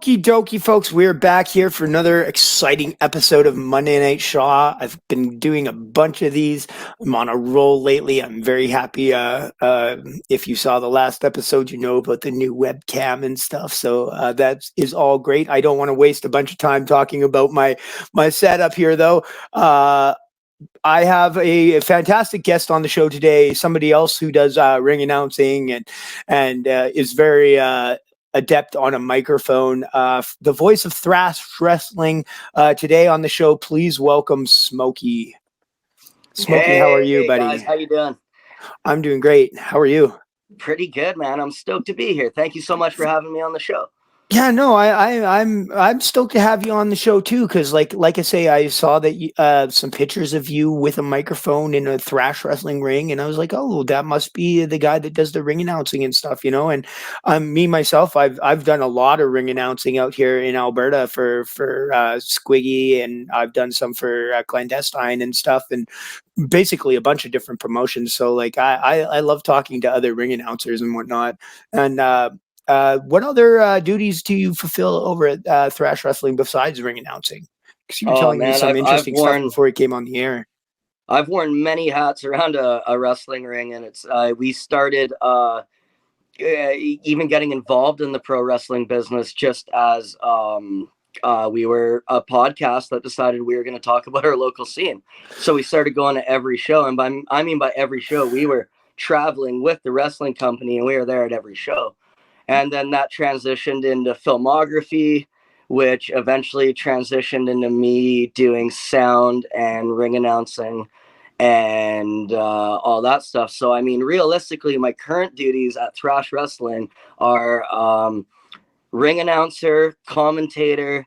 Okie dokie, folks. We're back here for another exciting episode of Monday Night Shaw. I've been doing a bunch of these. I'm on a roll lately. I'm very happy. If you saw the last episode, you know about the new webcam and stuff. So that is all great. I don't want to waste a bunch of time talking about my setup here, though. I have a fantastic guest on the show today. Somebody else who does ring announcing and is very adept on a microphone. The voice of thrash wrestling today on the show. Please welcome Smoky. Smoky, how are you, buddy? Guys, how you doing? I'm doing great. How are you? Pretty good, man. I'm stoked to be here. Thank you so much for having me on the show. Yeah, no, I'm stoked to have you on the show too, because like I say, I saw that you, some pictures of you with a microphone in a thrash wrestling ring, and I was like, oh, that must be the guy that does the ring announcing and stuff, you know. And me myself, I've done a lot of ring announcing out here in Alberta for Squiggy, and I've done some for Clandestine and stuff, and basically a bunch of different promotions. So like I love talking to other ring announcers and whatnot, and what other duties do you fulfill over at Thrash Wrestling besides ring announcing? Because you were telling me some interesting stuff before it came on the air. I've worn many hats around a wrestling ring, and it's we started even getting involved in the pro wrestling business just as we were a podcast that decided we were going to talk about our local scene. So we started going to every show, and by every show, we were traveling with the wrestling company, and we were there at every show. And then that transitioned into filmography, which eventually transitioned into me doing sound and ring announcing and all that stuff. So, I mean, realistically, my current duties at Thrash Wrestling are ring announcer, commentator,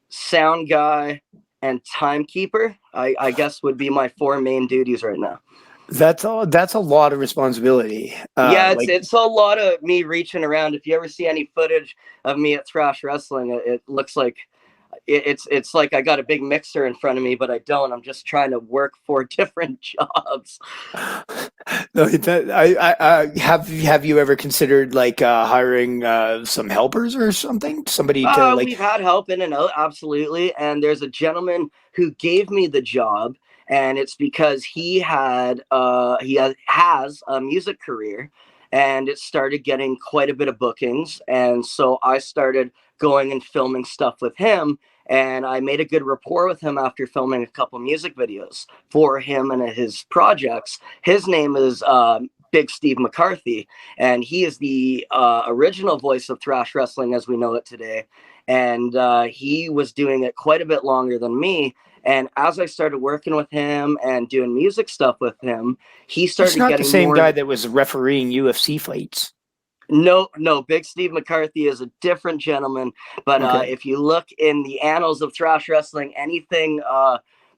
sound guy, and timekeeper, I guess would be my four main duties right now. That's a lot of responsibility. It's a lot of me reaching around. If you ever see any footage of me at Thrash Wrestling, it looks like it's like I got a big mixer in front of me, but I don't. I'm just trying to work 4 different jobs. No, have you ever considered like hiring some helpers or something? Somebody to like. We've had help in and out, absolutely. And there's a gentleman who gave me the job. And it's because he has a music career, and it started getting quite a bit of bookings. And so I started going and filming stuff with him, and I made a good rapport with him after filming a couple music videos for him and his projects. His name is Big Steve McCarthy, and he is the original voice of thrash wrestling as we know it today. And he was doing it quite a bit longer than me. And as I started working with him and doing music stuff with him, he started getting more... It's not the same guy that was refereeing UFC fights. No, Big Steve McCarthy is a different gentleman. But okay. If you look in the annals of thrash wrestling, anything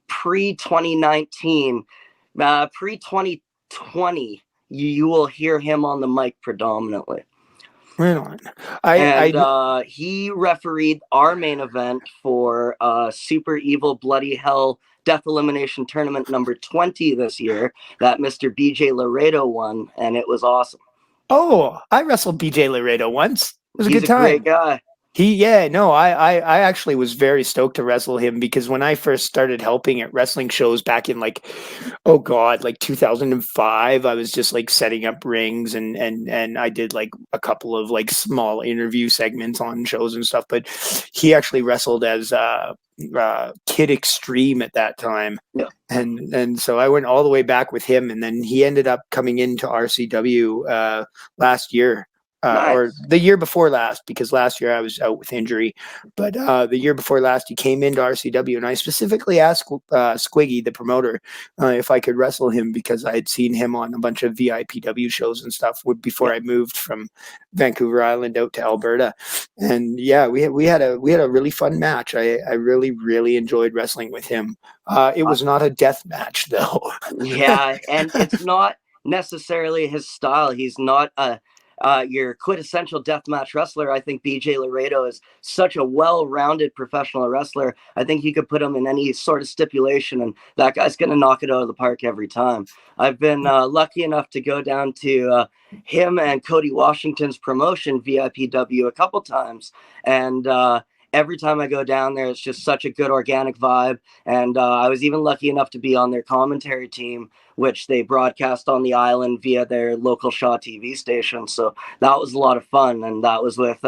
pre-2019, pre-2020, you will hear him on the mic predominantly. Right on. He refereed our main event for Super Evil Bloody Hell Death Elimination Tournament number 20 this year that Mr. BJ Laredo won, and it was awesome. Oh, I wrestled BJ Laredo once. It was a good time. He's a great guy. I actually was very stoked to wrestle him because when I first started helping at wrestling shows back in like 2005, I was just like setting up rings and I did like a couple of like small interview segments on shows and stuff. But he actually wrestled as Kid Extreme at that time. Yeah. And so I went all the way back with him, and then he ended up coming into RCW last year. Nice. Or the year before last, because last year I was out with injury. But the year before last, he came into RCW, and I specifically asked Squiggy, the promoter, if I could wrestle him because I had seen him on a bunch of VIPW shows and stuff before I moved from Vancouver Island out to Alberta. And yeah, we had a really fun match. I really enjoyed wrestling with him. It was not a death match though. Yeah, and it's not necessarily his style. He's not a your quintessential deathmatch wrestler, I think BJ Laredo is such a well-rounded professional wrestler. I think you could put him in any sort of stipulation, and that guy's going to knock it out of the park every time. I've been lucky enough to go down to him and Cody Washington's promotion, VIPW, a couple times, and every time I go down there, it's just such a good organic vibe. And I was even lucky enough to be on their commentary team, which they broadcast on the island via their local Shaw TV station. So that was a lot of fun. And that was with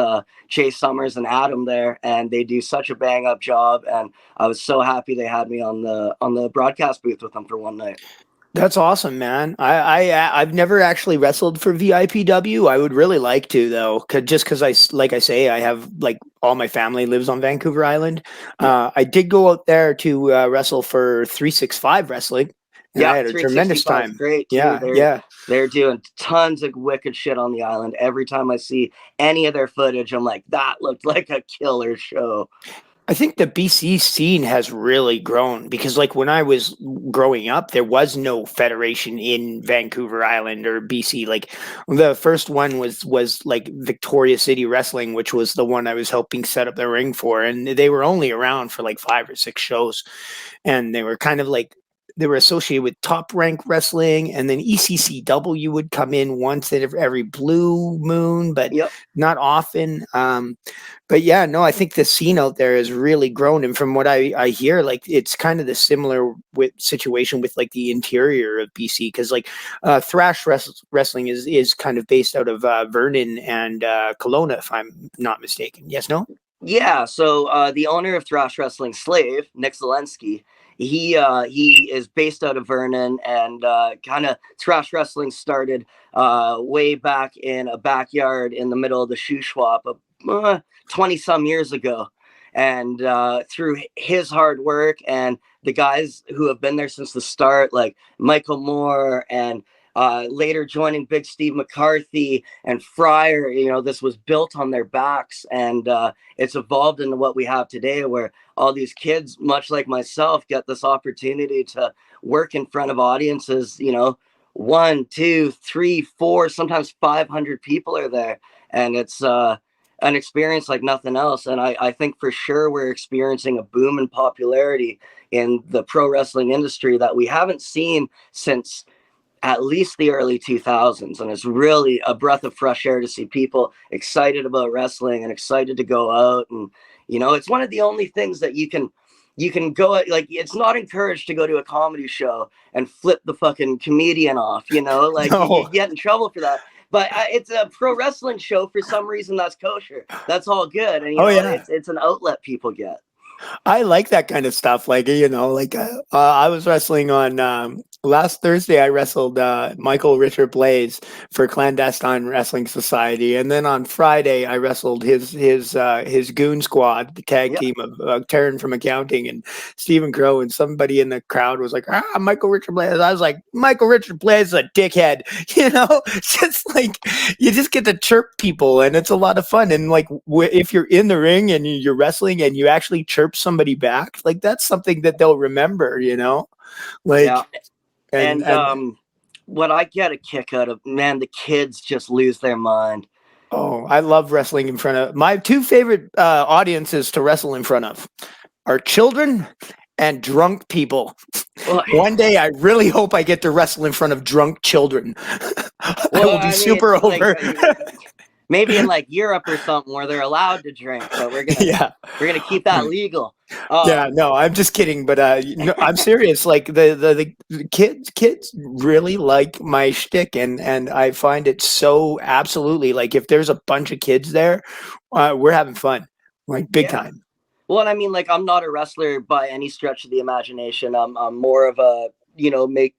Chase Summers and Adam there. And they do such a bang up job. And I was so happy they had me on the broadcast booth with them for one night. That's awesome, man. I've never actually wrestled for VIPW. I would really like to though, just because like I say, I have like all my family lives on Vancouver Island. I did go out there to wrestle for 365 Wrestling, and I Yeah, had a tremendous 365 is time. great too. Yeah. They're doing tons of wicked shit on the island. Every time I see any of their footage, I'm like, that looked like a killer show. I think the BC scene has really grown because, like, when I was growing up, there was no federation in Vancouver Island or BC. Like, the first one was like Victoria City Wrestling, which was the one I was helping set up the ring for, and they were only around for like 5 or 6 shows, and they were kind of like they were associated with Top Rank Wrestling, and then ECCW would come in once every blue moon, but Yep. not often. But yeah, no, I think the scene out there has really grown, and from what I hear, like it's kind of the similar situation with like the interior of BC, because like wrestling is kind of based out of Vernon and Kelowna, if I'm not mistaken. Yes, no. Yeah, so the owner of Thrash Wrestling Slave, Nick Zelensky, he is based out of Vernon, and kind of Thrash Wrestling started way back in a backyard in the middle of the shoe swap 20 some years ago. And through his hard work and the guys who have been there since the start, like Michael Moore and later joining Big Steve McCarthy and Fryer, this was built on their backs, and it's evolved into what we have today, where all these kids, much like myself, get this opportunity to work in front of audiences. 1, 2, 3, 4, sometimes 500 people are there, and it's an experience like nothing else. And I think for sure we're experiencing a boom in popularity in the pro wrestling industry that we haven't seen since at least the early 2000s. And it's really a breath of fresh air to see people excited about wrestling and excited to go out. And it's one of the only things that you can go at. Like, it's not encouraged to go to a comedy show and flip the fucking comedian off, like No. you get in trouble for that. But it's a pro wrestling show. For some reason, that's kosher. That's all good. And it's an outlet people get. I like that kind of stuff. Like, I was wrestling on last Thursday. I wrestled Michael Richard Blaze for Clandestine Wrestling Society, and then on Friday I wrestled his goon squad, the tag team of Taryn from accounting and Stephen Crow. And somebody in the crowd was like, Michael Richard Blaze. I was like, Michael Richard Blaze is a dickhead. Just like you just get to chirp people, and it's a lot of fun. And like if you're in the ring and you're wrestling and you actually chirp somebody back, like that's something that they'll remember, like. Yeah. And what I get a kick out of, man, the kids just lose their mind. Oh, I love wrestling in front of my 2 favorite audiences to wrestle in front of are children and drunk people. Well, one day I really hope I get to wrestle in front of drunk children. I will be super over. Maybe in like Europe or something where they're allowed to drink, but we're gonna keep that legal. Yeah, no, I'm just kidding, but no, I'm serious. Like the kids really like my shtick, and I find it so absolutely, like if there's a bunch of kids there, we're having fun, like big time. Well, and I mean, like, I'm not a wrestler by any stretch of the imagination. I'm more of a make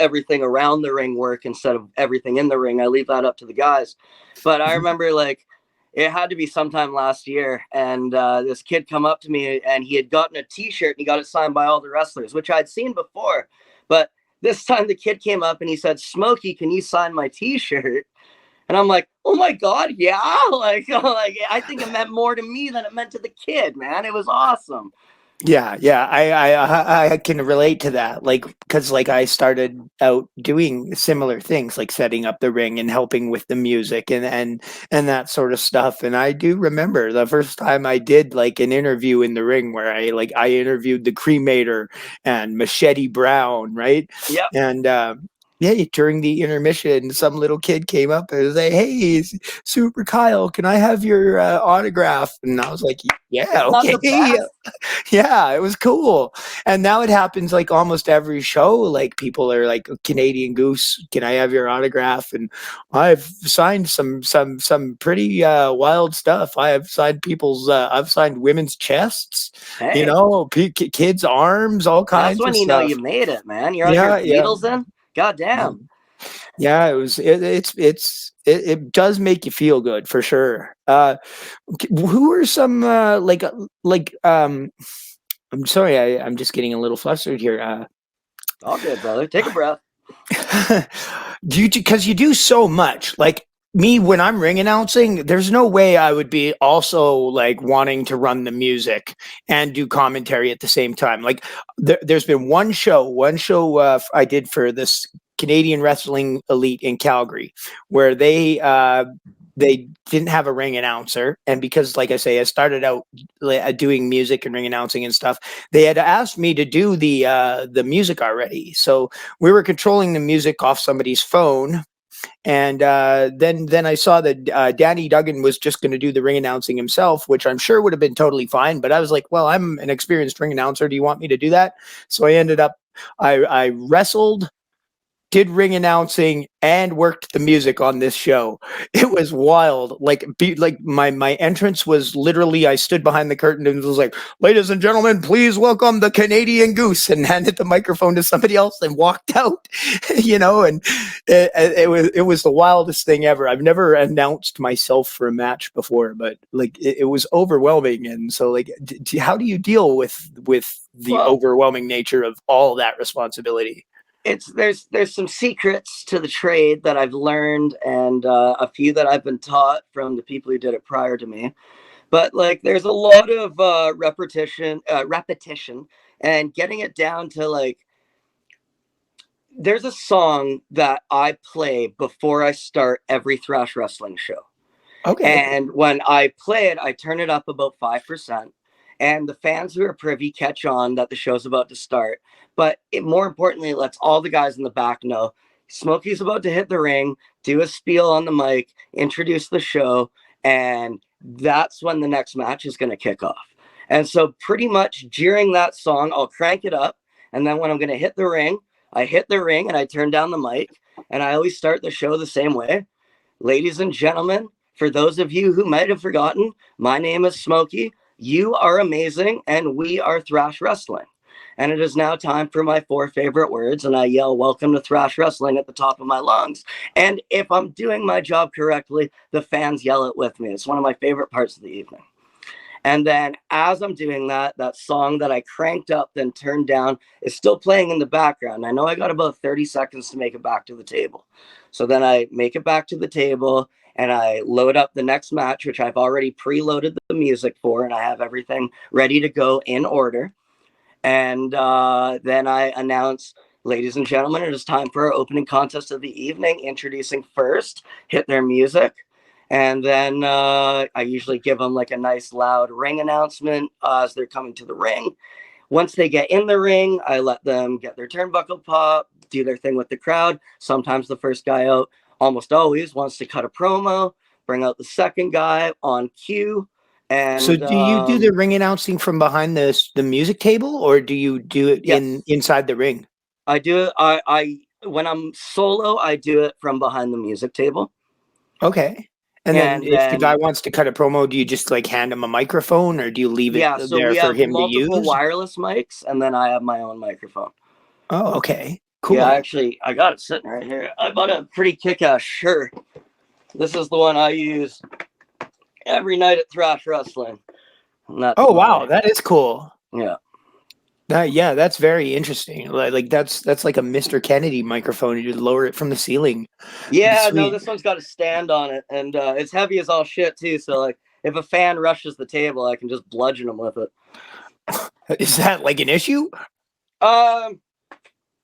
everything around the ring work instead of everything in the ring. I leave that up to the guys. But I remember, like, it had to be sometime last year, and this kid come up to me, and he had gotten a t-shirt, and he got it signed by all the wrestlers, which I'd seen before. But this time the kid came up and he said, "Smokey, can you sign my t-shirt?" And I'm like, oh my God, yeah. Like I think it meant more to me than it meant to the kid, man. It was awesome. Yeah. I can relate to that. Like, because like I started out doing similar things, like setting up the ring and helping with the music and that sort of stuff. And I do remember the first time I did like an interview in the ring where I interviewed the Cremator and Machete Brown, right? Yep. And yeah, during the intermission, some little kid came up and was like, "Hey, Super Kyle, can I have your autograph?" And I was like, "Yeah, Isn't that okay." the best? Yeah, it was cool. And now it happens like almost every show. Like people are like, Canadian Goose, can I have your autograph? And I've signed some pretty wild stuff. I have signed I've signed women's chests, Hey, kids' arms, all that's kinds when of you know stuff. you made it, man. You're out here Yeah, with yeah. needles in. God damn. Yeah, it does make you feel good for sure. Who are some I'm sorry, I'm just getting a little flustered here. All good, brother. Take a breath. Because you do so much. Like me, when I'm ring announcing, there's no way I would be also like wanting to run the music and do commentary at the same time. Like there's been one show I did for this Canadian Wrestling Elite in Calgary, where they didn't have a ring announcer, and because like I say I started out doing music and ring announcing and stuff, they had asked me to do the music already, so we were controlling the music off somebody's phone. And then I saw that Danny Duggan was just going to do the ring announcing himself, which I'm sure would have been totally fine. But I was like, well, I'm an experienced ring announcer. Do you want me to do that? So I ended up, I wrestled, did ring announcing, and worked the music on this show. It was wild. Like my entrance was literally, I stood behind the curtain and was like, "Ladies and gentlemen, please welcome the Canadian Goose," and handed the microphone to somebody else and walked out. And it was the wildest thing ever. I've never announced myself for a match before, but like it was overwhelming. And so like, how do you deal with the Well, overwhelming nature of all that responsibility? there's some secrets to the trade that I've learned, and a few that I've been taught from the people who did it prior to me. But like, there's a lot of repetition, and getting it down to like, there's a song that I play before I start every thrash wrestling show. Okay. And when I play it, I turn it up about 5%. And the fans who are privy catch on that the show's about to start. But more importantly, it lets all the guys in the back know Smokey's about to hit the ring, do a spiel on the mic, introduce the show, and that's when the next match is going to kick off. And so, pretty much during that song, I'll crank it up. And then when I'm going to hit the ring, I hit the ring and I turn down the mic. And I always start the show the same way. Ladies and gentlemen, for those of you who might have forgotten, my name is Smokey. You are amazing, and we are Thrash Wrestling. And it is now time for my 4 favorite words, and I yell, "Welcome to Thrash Wrestling" at the top of my lungs. And if I'm doing my job correctly, the fans yell it with me. It's one of my favorite parts of the evening. And then as I'm doing that, that song that I cranked up, then turned down, is still playing in the background. I know I got about 30 seconds to make it back to the table. So then I make it back to the table and I load up the next match, which I've already preloaded the music for, and I have everything ready to go in order. And then I announce, ladies and gentlemen, it is time for our opening contest of the evening. Introducing first, hit their music. And then I usually give them like a nice loud ring announcement as they're coming to the ring. Once they get in the ring, I let them get their turnbuckle pop, do their thing with the crowd. Sometimes the first guy out, almost always, wants to cut a promo, bring out the second guy on cue. So And do you do the ring announcing from behind the music table, or do you do it in yes, inside the ring? I do it. I when I'm solo, I do it from behind the music table. Okay. And then And if the guy then wants to cut a promo, do you just like hand him a microphone, or do you leave it yeah, so there we for have him to multiple use? wireless mics, and then I have my own microphone. Oh, okay. Yeah, Cool. I got it sitting right here. I bought a pretty kick-ass shirt. This is the one I use every night at Thrash Wrestling. And that's Oh, wow, my that is cool. yeah. Yeah, that's very interesting. Like that's like a Mr. Kennedy microphone. You just lower it from the ceiling. It'd be Yeah, no, sweet. this one's got a stand on it, and it's heavy as all shit too. So like, if a fan rushes the table, I can just bludgeon them with it. Is that like an issue? Um,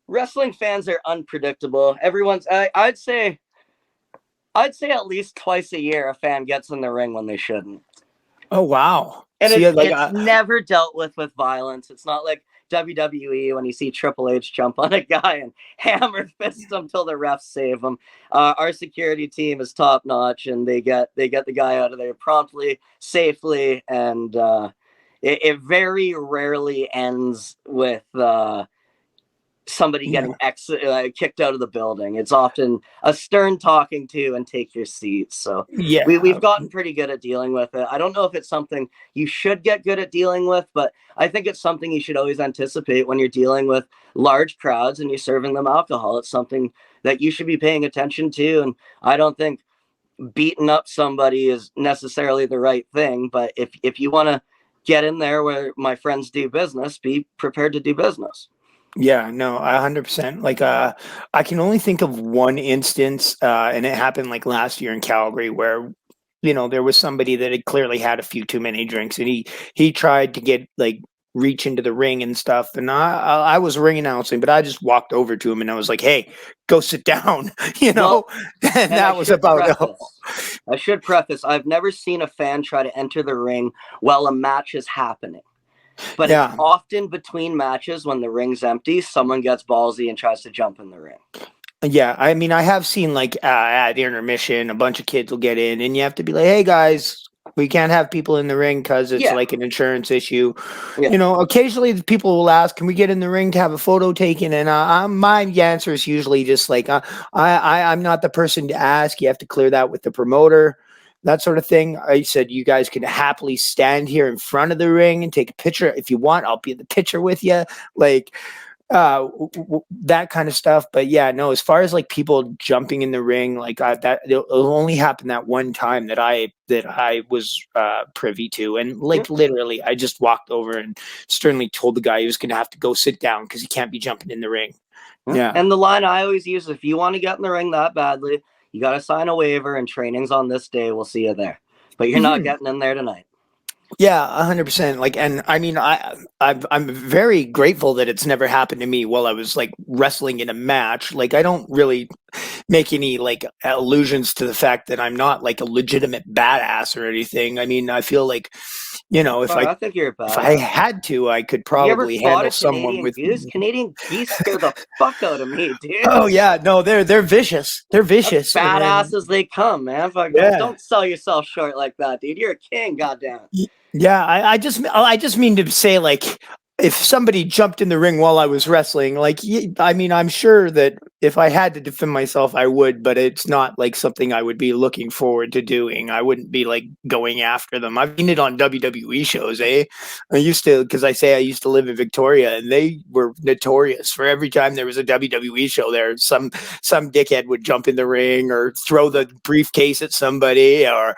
Wrestling fans are unpredictable. I'd say at least twice a year a fan gets in the ring when they shouldn't. Oh wow. And See, like it's never dealt with violence. It's not like WWE when you see Triple H jump on a guy and hammer fist him till the refs save him. Our security team is top notch, and they get the guy out of there promptly, safely, and it very rarely ends with somebody yeah, getting kicked out of the building. It's often a stern talking to and take your seat. So yeah, we've gotten pretty good at dealing with it. I don't know if it's something you should get good at dealing with, but I think it's something you should always anticipate when you're dealing with large crowds and you're serving them alcohol. It's something that you should be paying attention to. And I don't think beating up somebody is necessarily the right thing. But if you want to get in there where my friends do business, be prepared to do business. yeah. No, 100%. Like, I can only think of one instance, and it happened like last year in Calgary, where there was somebody that had clearly had a few too many drinks, and he tried to get like reach into the ring and stuff, and I was ring announcing, but I just walked over to him and I was like, "Hey, go sit down," Well, and and that was about it. I should preface, I've never seen a fan try to enter the ring while a match is happening. But it's Yeah. often between matches when the ring's empty, someone gets ballsy and tries to jump in the ring. Yeah, I mean, I have seen like at intermission, a bunch of kids will get in, and you have to be like, "Hey guys, we can't have people in the ring because it's Yeah. like an insurance issue." Yeah. Occasionally the people will ask, "Can we get in the ring to have a photo taken?" And my answer is usually just like, I'm not the person to ask. You have to clear that with the promoter." That sort of thing. I said, you guys can happily stand here in front of the ring and take a picture if you want. I'll be in the picture with you. Like, that kind of stuff. But yeah, no, as far as like people jumping in the ring, like that it'll only happen that one time that I was privy to, and like literally I just walked over and sternly told the guy he was gonna have to go sit down because he can't be jumping in the ring. Yeah. And the line I always use, if you want to get in the ring that badly, you got to sign a waiver and training's on this day. We'll see you there. But you're not getting in there tonight. Yeah, 100%. Like, and I mean, I'm very grateful that it's never happened to me while I was like wrestling in a match. Like, I don't really make any like allusions to the fact that I'm not like a legitimate badass or anything. I mean, I feel like, if I think you're a if I badass. had to, I could You ever probably fought handle a someone Canadian with. Goose? Canadian Geese scare the fuck out of me, dude. Oh yeah, no, they're vicious. They're That's vicious. And badass then, as they come, man. Fuck, yeah. don't sell yourself short like that, dude. You're a king, goddamn. Yeah, I just mean to say, like, if somebody jumped in the ring while I was wrestling, like, I mean, I'm sure that if I had to defend myself, I would, but it's not like something I would be looking forward to doing. I wouldn't be like going after them. I've seen it on WWE shows, eh? Because I used to live in Victoria, and they were notorious for every time there was a WWE show there, some dickhead would jump in the ring or throw the briefcase at somebody, or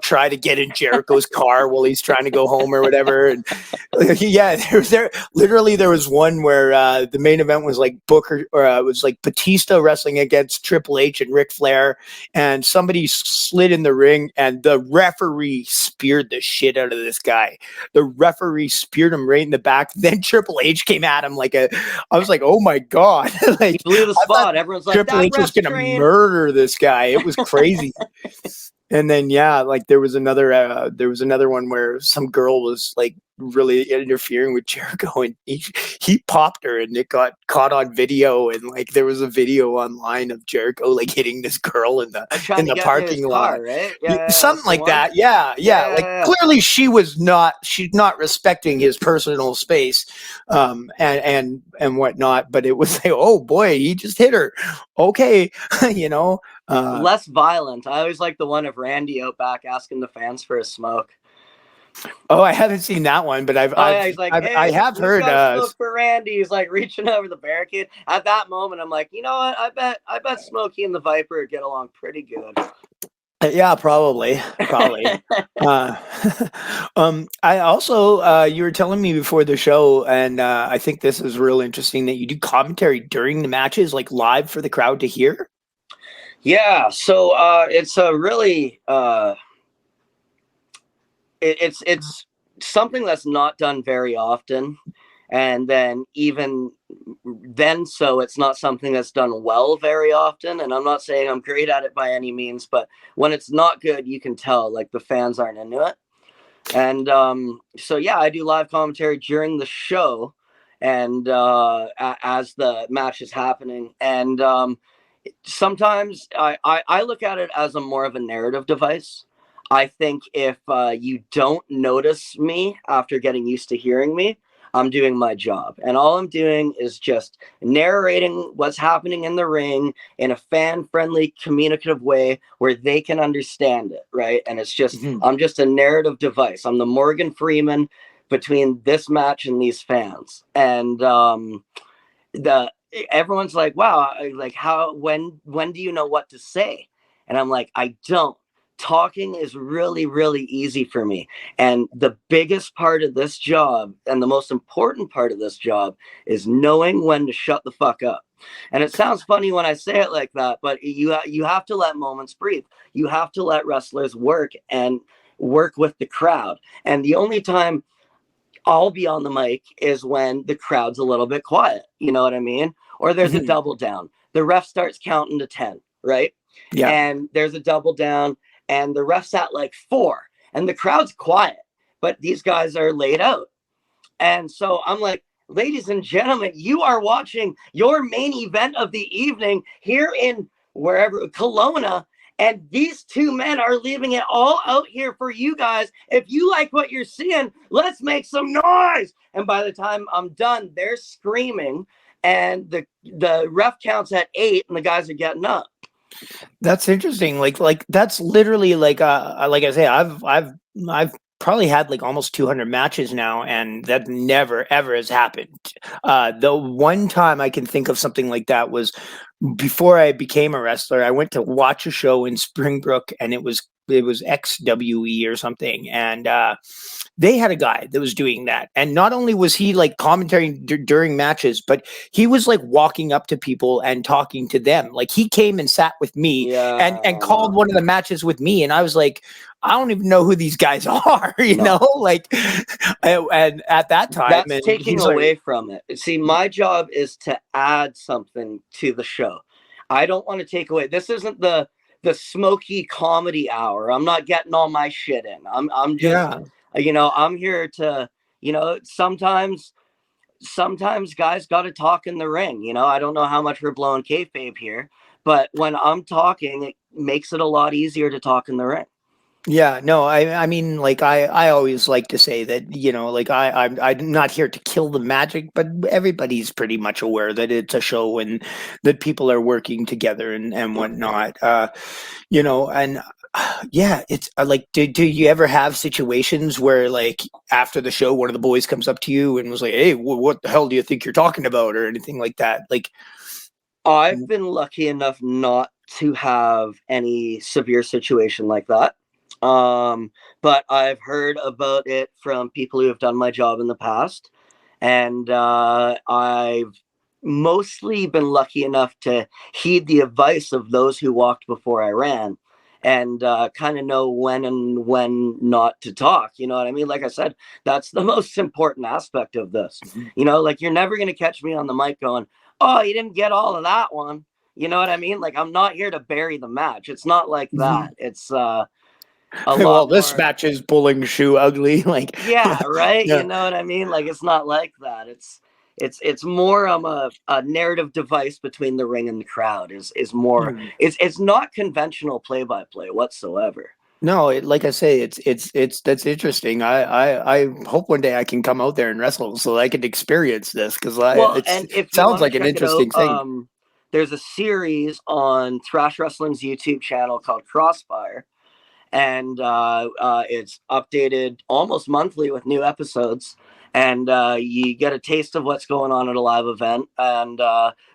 try to get in Jericho's car while he's trying to go home or whatever. And yeah, there was one where the main event was like Booker, or it was like Batista wrestling against Triple H and Ric Flair, and somebody slid in the ring, and the referee speared the shit out of this guy. The referee speared him right in the back. Then Triple H came at him I was like, oh my god, like, he blew the spot. Everyone's like, Triple H was gonna murder this guy. It was crazy. And then yeah, like there was another one where some girl was like really interfering with Jericho, and he popped her, and it got caught on video, and like there was a video online of Jericho like hitting this girl in the parking lot, right? something like that. Yeah. Like clearly she's not respecting his personal space, and whatnot. But it was like, oh boy, he just hit her. Okay, less violent. I always like the one of Randy out back asking the fans for a smoke. Oh, I haven't seen that one, but I have heard. Smoke for Randy. He's like reaching over the barricade. At that moment, I'm like, you know what? I bet Smokey and the Viper get along pretty good. Yeah, probably. I also, you were telling me before the show, and I think this is real interesting, that you do commentary during the matches, like live for the crowd to hear. Yeah, so it's a really it's something that's not done very often. And then even then, so it's not something that's done well very often. And I'm not saying I'm great at it by any means, but when it's not good, you can tell like the fans aren't into it. And so yeah, I do live commentary during the show, and as the match is happening. And sometimes I look at it as a more of a narrative device. I think if you don't notice me after getting used to hearing me, I'm doing my job. And all I'm doing is just narrating what's happening in the ring in a fan friendly, communicative way where they can understand it. Right. And it's just, Mhm. I'm just a narrative device. I'm the Morgan Freeman between this match and these fans. And the everyone's like, wow, like how when do you know what to say? And I'm like, I don't. Talking is really, really easy for me. And the biggest part of this job and the most important part of this job is knowing when to shut the fuck up. And it sounds funny when I say it like that, but you have to let moments breathe. You have to let wrestlers work and work with the crowd. And the only time I'll be on the mic is when the crowd's a little bit quiet. You know what I mean? Or there's a Mhm. double down. The ref starts counting to 10, right? Yeah. And there's a double down, and the ref's at like 4, and the crowd's quiet, but these guys are laid out. And so I'm like, ladies and gentlemen, you are watching your main event of the evening here in wherever, Kelowna. And these two men are leaving it all out here for you guys. If you like what you're seeing, let's make some noise. And by the time I'm done, they're screaming. And the ref counts at 8, and the guys are getting up. That's interesting. Like that's literally like I say, I've probably had like almost 200 matches now, and that never ever has happened. The one time I can think of something like that was before I became a wrestler. I went to watch a show in Springbrook, and it was XWE or something, and they had a guy that was doing that. And not only was he like commentating during matches, but he was like walking up to people and talking to them. Like he came and sat with me and Yeah. called one of the matches with me. And I was like, I don't even know who these guys are, No. like, and at that time, That's and taking he's like, away from it. See, my job is to add something to the show. I don't want to take away. This isn't the smoky comedy hour. I'm not getting all my shit in. I'm just, yeah. I'm here to, sometimes guys got to talk in the ring. I don't know how much we're blowing kayfabe here, but when I'm talking, it makes it a lot easier to talk in the ring. Yeah, no, I mean, like I always like to say that, like I'm not here to kill the magic, but everybody's pretty much aware that it's a show and that people are working together and whatnot. And yeah, it's like, do you ever have situations where like after the show, one of the boys comes up to you and was like, "Hey, what the hell do you think you're talking about?" or anything like that? Like, I've been lucky enough not to have any severe situation like that. But I've heard about it from people who have done my job in the past. And I've mostly been lucky enough to heed the advice of those who walked before I ran, and kind of know when and when not to talk. You know what I mean? Like I said, that's the most important aspect of this. Like you're never going to catch me on the mic going, oh, you didn't get all of that one. You know what I mean? Like I'm not here to bury the match. It's not like that. It's a well, lot this more. match is pulling shoe ugly. Like, Yeah, right. yeah. You know what I mean? Like it's not like that. It's more a narrative device between the ring and the crowd. Is more. Mm. It's not conventional play by play whatsoever. No, like I say, it's that's interesting. I hope one day I can come out there and wrestle so I can experience this because Well, it and if you sounds want to like an check it out, interesting thing. there's a series on Thrash Wrestling's YouTube channel called Crossfire, and it's updated almost monthly with new episodes. And you get a taste of what's going on at a live event. And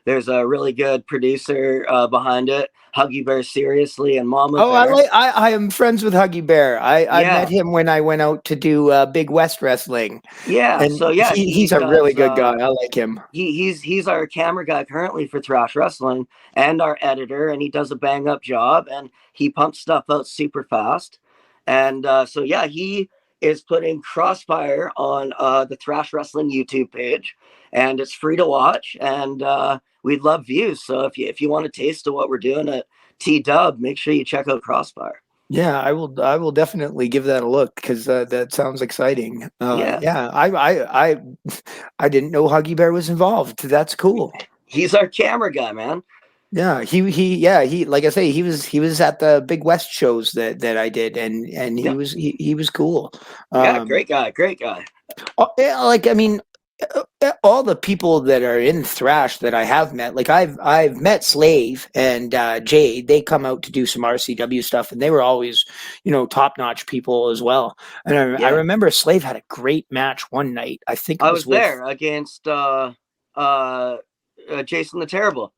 there's a really good producer behind it, Huggy Bear Seriously and Mama Oh, Bear. I am friends with Huggy Bear. I met Yeah, him when I went out to do Big West Wrestling, yeah. and So yeah, he he's a really does. good guy. I like him. He's our camera guy currently for Thrash Wrestling and our editor, and he does a bang up job, and he pumps stuff out super fast. And so yeah, he is putting Crossfire on the Thrash Wrestling YouTube page, and it's free to watch. And we'd love views. So if you want a taste of what we're doing at T Dub, make sure you check out Crossfire. Yeah, I will definitely give that a look because that sounds exciting. Yeah, Yeah, I didn't know Huggy Bear was involved. That's cool. he's our camera guy, man. Yeah, he like I say, he was at the Big West shows that I did, and Yeah, he was cool. yeah, Um, great guy, great guy. yeah, like I mean, all the people that are in thrash that I have met, like I've met Slave and Jade. They come out to do some RCW stuff, and they were always, top notch people as well. And I Yeah, remember Slave had a great match one night. I think it I was was with. there against Jason the Terrible,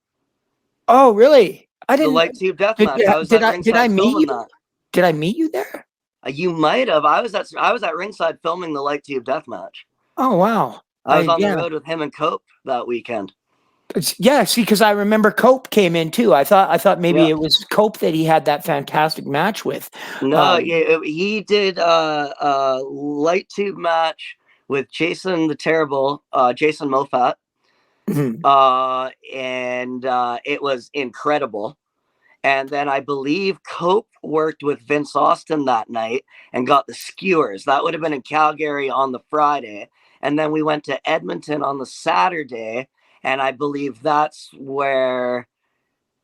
Oh, really? I the didn't. light tube death match. I was at Did I ringside meet filming you? that. Did I meet you there? You might have. I was at ringside filming the light tube death match. Oh, wow. I was on the Yeah. road with him and Cope that weekend. Yeah, see, because I remember Cope came in too. I thought maybe Yeah. it was Cope that he had that fantastic match with. No, yeah, he did a light tube match with Jason the Terrible, Jason Moffat, Mhm. and it was incredible. And then I believe Cope worked with Vince Austin that night and got the skewers. That would have been in Calgary on the Friday. And then we went to Edmonton on the Saturday. And I believe that's where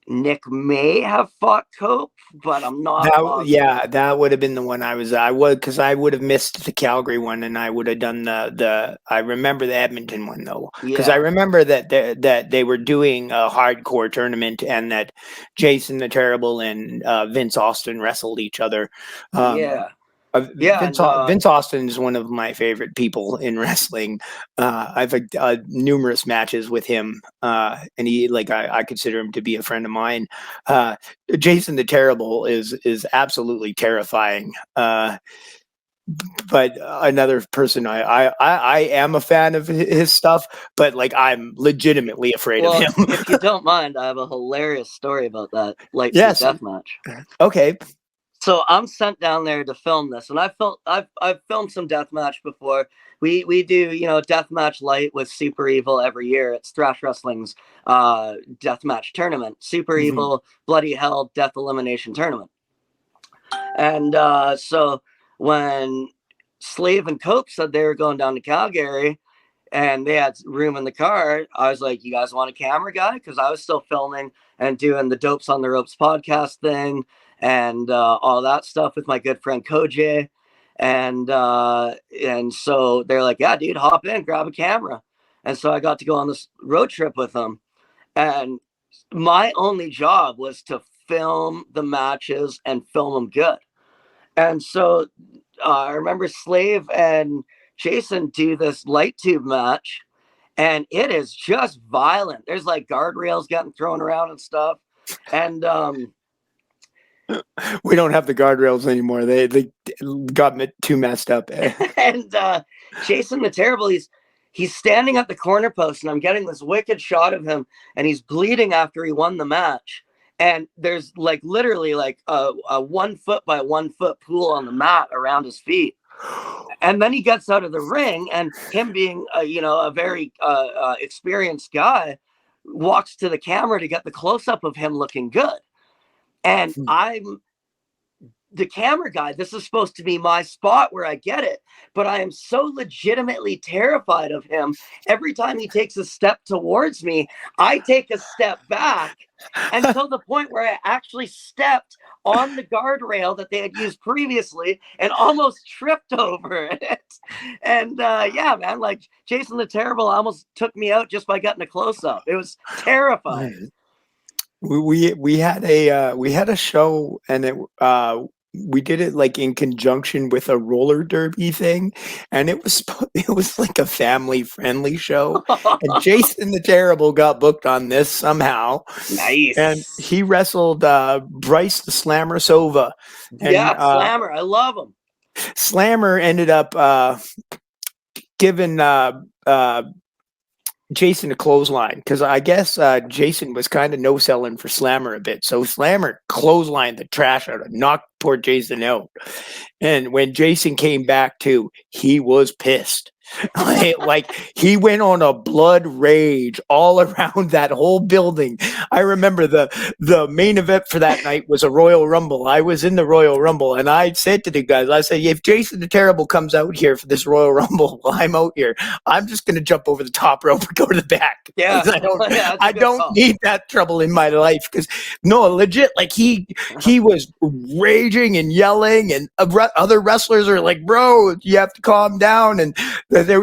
Nick may have fought Cope, but I'm not positive. That would have been the one because I would have missed the Calgary one, and I would have done the I remember the Edmonton one though, because I Yeah. remember that they were doing a hardcore tournament, and that Jason the Terrible and Vince Austin wrestled each other. Yeah. Yeah. And Vince Austin is one of my favorite people in wrestling. I've had numerous matches with him, and I consider him to be a friend of mine. Jason the Terrible is absolutely terrifying. But another person I am a fan of his stuff, but like I'm legitimately afraid of him. if you don't mind, I have a hilarious story about that light Yes. death match. Okay. So I'm sent down there to film this, and I've filmed some deathmatch before. We do deathmatch light with Super Evil every year. It's Thrash Wrestling's deathmatch tournament, Super Mhm. Evil Bloody Hell Death Elimination Tournament. And so when Slave and Cope said they were going down to Calgary and they had room in the car, I was like, "You guys want a camera guy?" Because I was still filming and doing the Dopes on the Ropes podcast thing and all that stuff with my good friend Koj. And so they're like, "Yeah, dude, hop in, grab a camera." And so I got to go on this road trip with them. And my only job was to film the matches and film them good. And so I remember Slave and Jason do this light tube match, and it is just violent. There's like guardrails getting thrown around and stuff. And We don't have the guardrails anymore. They got too messed up. and Jason the Terrible, he's standing at the corner post, and I'm getting this wicked shot of him, and he's bleeding after he won the match. And there's like literally like a 1 foot by 1 foot pool on the mat around his feet. And then he gets out of the ring, and him being a very experienced guy, walks to the camera to get the close up of him looking good. And I'm the camera guy. This is supposed to be my spot where I get it, but I am so legitimately terrified of him. Every time he takes a step towards me, I take a step back, until the point where I actually stepped on the guardrail that they had used previously and almost tripped over it. And yeah, man, like Jason the Terrible almost took me out just by getting a close up. It was terrifying. We had a show, and we did it like in conjunction with a roller derby thing, and it was like a family friendly show, and Jason the Terrible got booked on this somehow. Nice. And he wrestled Bryce the Slammer Sova, and yeah, Slammer, I love him. Slammer ended up giving Jason a clothesline because I guess Jason was kind of no selling for Slammer a bit. So Slammer clotheslined the trash out of, knocked poor Jason out. And when Jason came back too, he was pissed. Like he went on a blood rage all around that whole building. I remember the main event for that night was a Royal Rumble. I was in the Royal Rumble, and I said to the guys, I said, if Jason the Terrible comes out here for this Royal Rumble while I'm out here, I'm just going to jump over the top rope and go to the back. Yeah, I don't, yeah, I don't need that trouble in my life. Because no, legit, like he was raging and yelling, and other wrestlers are like, "Bro, you have to calm down." And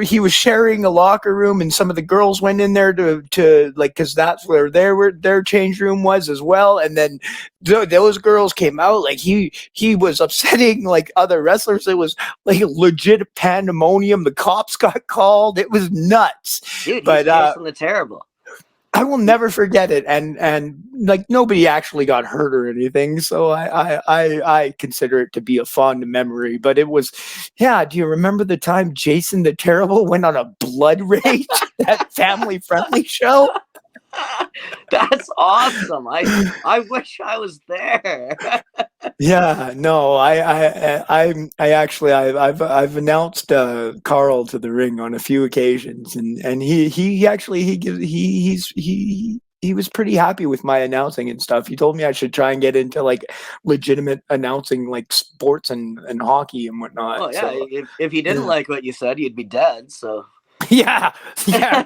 he was sharing a locker room, and some of the girls went in there to like, because that's where their change room was as well. And then those girls came out, like he was upsetting like other wrestlers. It was like legit pandemonium. The cops got called. It was nuts. Dude, but he's Jason the Terrible. I will never forget it, and like nobody actually got hurt or anything, so I consider it to be a fond memory. But it was, yeah. Do you remember the time Jason the Terrible went on a blood rage, that family friendly show? That's awesome. I wish I was there. Yeah, no, I actually I've announced Carl to the ring on a few occasions, and he actually he was pretty happy with my announcing and stuff. He told me I should try and get into like legitimate announcing, like sports and hockey and whatnot. Oh yeah, So, if he didn't like what you said, you'd be dead. So yeah,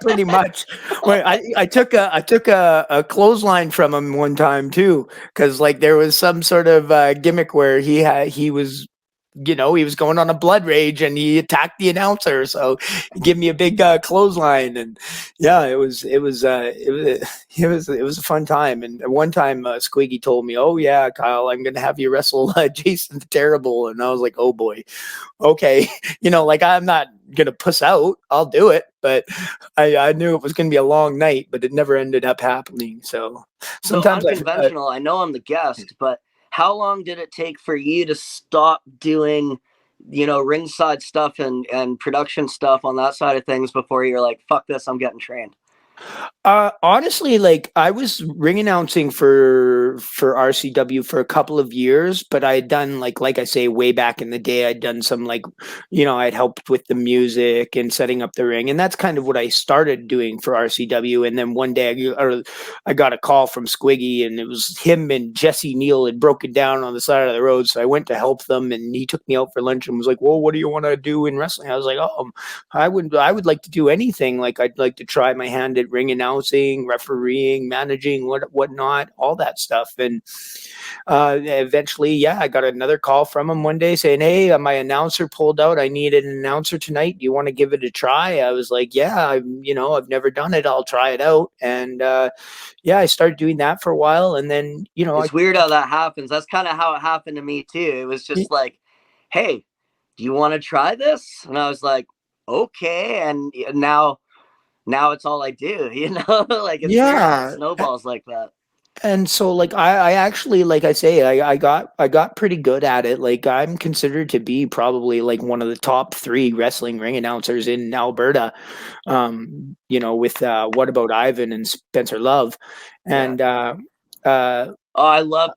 pretty much. Well, I took a clothesline from him one time too, because like there was some sort of gimmick where he was, he was going on a blood rage and he attacked the announcer. So he gave me a big clothesline, and yeah, it was a fun time. And one time Squiggy told me, "Oh yeah, Kyle, I'm gonna have you wrestle Jason the Terrible," and I was like, "Oh boy, okay." Like I'm not gonna puss out. I'll do it, but I knew it was gonna be a long night, but it never ended up happening. So sometimes unconventional. I know I'm the guest, but how long did it take for you to stop doing, ringside stuff and production stuff on that side of things before you're like, fuck this, I'm getting trained? Honestly, like I was ring announcing for RCW for a couple of years, but I had done like I say, way back in the day, I'd done some like, I'd helped with the music and setting up the ring, and that's kind of what I started doing for RCW. And then one day, I got a call from Squiggy, and it was him and Jesse Neal had broken down on the side of the road, so I went to help them, and he took me out for lunch and was like, "Well, what do you want to do in wrestling?" I was like, "Oh, I would like to do anything. Like I'd like to try my hand at ring announcing, refereeing, managing, whatnot, all that stuff." And eventually, yeah, I got another call from him one day saying, "Hey, my announcer pulled out. I need an announcer tonight. Do you want to give it a try?" I was like, "Yeah, I've never done it. I'll try it out." And yeah, I started doing that for a while, and then it's weird how that happens. That's kind of how it happened to me too. It was just like, "Hey, do you want to try this?" And I was like, "Okay." And now it's all I do, like it's weird how it snowballs like that. And so like I actually, like I say, I got pretty good at it. Like I'm considered to be probably like one of the top 3 wrestling ring announcers in Alberta. With What About Ivan and Spencer Love. And I love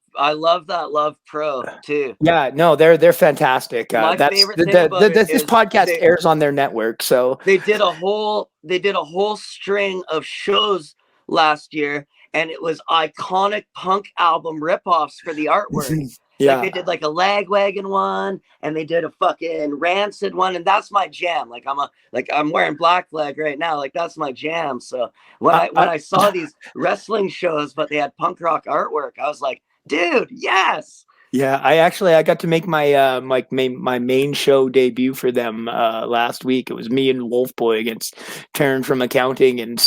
that Love Pro too. Yeah, no, they're fantastic. My favorite thing about this podcast airs on their network, so they did a whole string of shows last year, and it was iconic punk album ripoffs for the artwork. Yeah. Like they did like a Lagwagon one, and they did a fucking Rancid one, and that's my jam. Like I'm wearing Black Flag right now. Like that's my jam. So when I saw these wrestling shows, but they had punk rock artwork, I was like, dude, yes. Yeah, I got to make my my main show debut for them last week. It was me and Wolfboy against Taryn from accounting and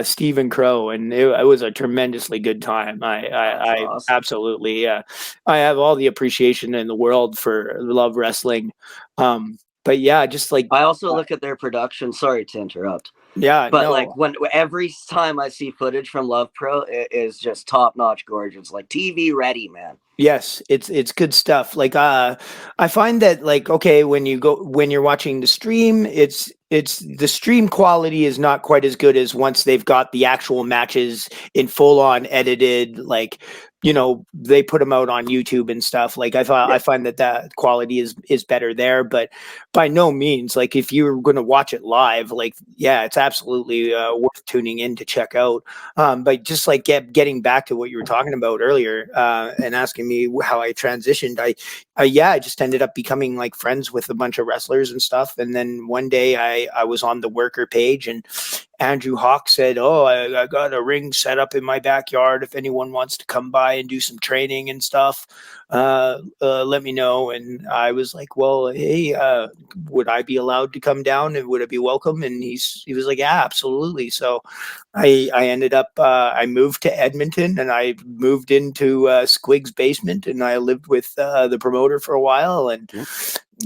Stephen Crow, and it was a tremendously good time. I awesome. Absolutely, I have all the appreciation in the world for Love Wrestling. But yeah, just like I also look at their production. Sorry to interrupt. Yeah, but like when every time I see footage from Love Pro, it is just top notch, gorgeous, like TV ready, man. Yes, it's good stuff. Like I find that like, okay, when you're watching the stream, it's it's the stream quality is not quite as good as once they've got the actual matches in full on edited, like, they put them out on YouTube and stuff. Like I Yeah. find that quality is better there, but by no means, like, if you're going to watch it live, like, yeah, it's absolutely worth tuning in to check out. But just like getting back to what you were talking about earlier, and asking me how I transitioned, I just ended up becoming like friends with a bunch of wrestlers and stuff. And then one day I was on the worker page, and Andrew Hawk said, "Oh, I got a ring set up in my backyard. If anyone wants to come by and do some training and stuff, let me know." And I was like, "Well, hey, would I be allowed to come down, and would it be welcome?" And he was like, "Yeah, absolutely." So I ended up, I moved to Edmonton, and I moved into Squig's basement, and I lived with the promoter for a while. And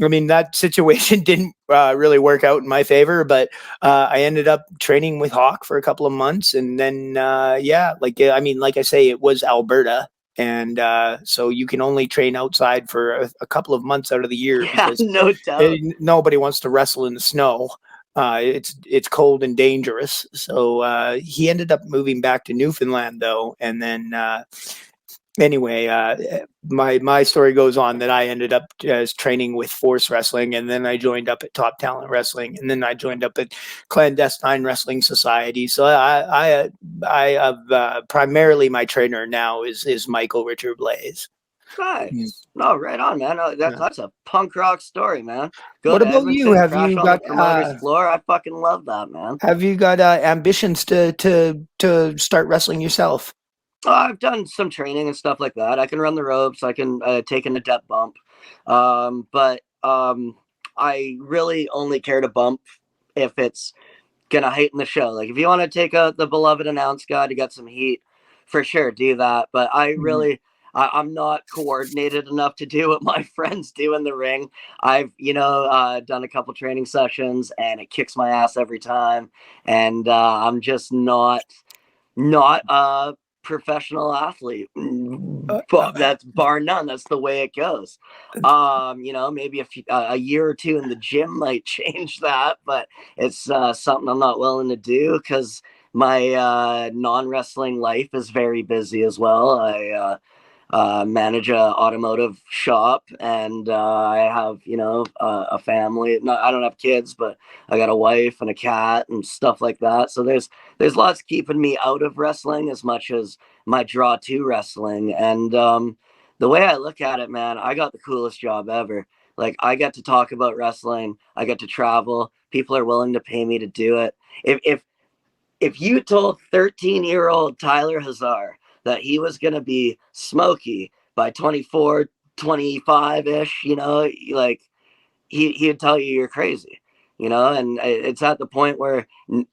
I mean, that situation didn't really work out in my favor, but I ended up training with Hawk for a couple of months. And then, yeah, I mean, like I say, it was Alberta. And so you can only train outside for a couple of months out of the year, Yeah, because no doubt. nobody wants to wrestle in the snow. It's cold and dangerous. So he ended up moving back to Newfoundland, though. And then anyway, my story goes on that I ended up as training with Force Wrestling, and then I joined up at Top Talent Wrestling, and then I joined up at Clandestine Wrestling Society. So I have, primarily, my trainer now is Michael Richard Blaze. Nice. No, right on, man. Yeah. That's a punk rock story, man. Go What to about you? Edmonton, crash on the promoter's floor. I fucking love that, man. Have you got ambitions to start wrestling yourself? I've done some training and stuff like that. I can run the ropes. I can take an adept bump. But I really only care to bump if it's gonna heighten the show. Like if you want to take the beloved announce guy to get some heat, for sure, do that. But I'm not coordinated enough to do what my friends do in the ring. I've done a couple training sessions, and it kicks my ass every time. And I'm just not a professional athlete. Uh, But that's bar none. That's the way it goes. Maybe a year or two in the gym might change that, but it's something I'm not willing to do because my non-wrestling life is very busy as well. I manage a automotive shop, and I have a family. No, I don't have kids, but I got a wife and a cat and stuff like that. So there's lots keeping me out of wrestling as much as my draw to wrestling. And the way I look at it, man, I got the coolest job ever. Like I get to talk about wrestling. I get to travel. People are willing to pay me to do it. If you told 13-year-old Tyler Huzar that he was going to be Smoky by 24, 25 ish, like he'd tell you you're crazy, and it's at the point where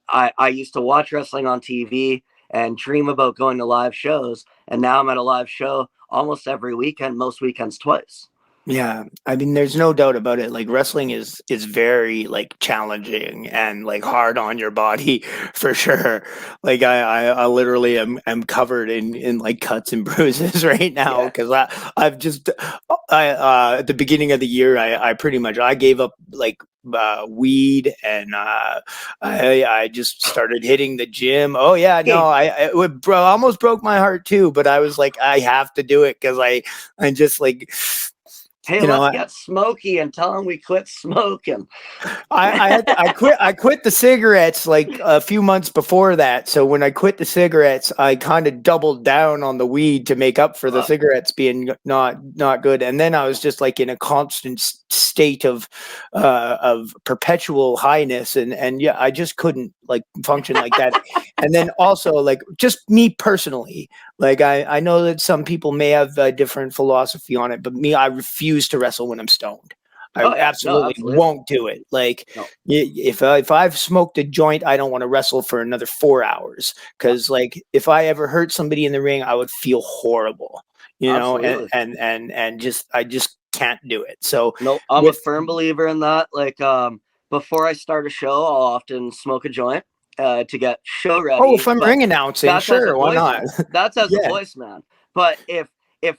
I used to watch wrestling on TV and dream about going to live shows. And now I'm at a live show almost every weekend, most weekends twice. Yeah, I mean, there's no doubt about it. Like wrestling is very like challenging and like hard on your body for sure. Like I literally am covered in like cuts and bruises right now Yeah. because I've just I at the beginning of the year I pretty much I gave up like weed, and I just started hitting the gym. Oh yeah, no, Hey, almost broke my heart too, but I was like I have to do it because I just like. hey, You know, let's get Smoky and tell him we quit smoking. I quit the cigarettes like a few months before that. So when I quit the cigarettes, I kind of doubled down on the weed to make up for the cigarettes being not good. And then I was just like in a constant state of perpetual highness, and yeah, I just couldn't like function like that. And then also like just me personally, like I know that some people may have a different philosophy on it, but me, I refuse to wrestle when I'm stoned. I Oh yeah, no, absolutely absolutely. won't do it. Like No. if I've smoked a joint, I don't want to wrestle for another 4 hours because like if I ever hurt somebody in the ring, I would feel horrible, Absolutely. and just I just can't do it. So No, I'm a with firm believer in that. Like, before I start a show, I'll often smoke a joint to get show if ready. I'm But ring announcing, that's as a sure, why voice not? man. That's as a Yeah. voice man. But if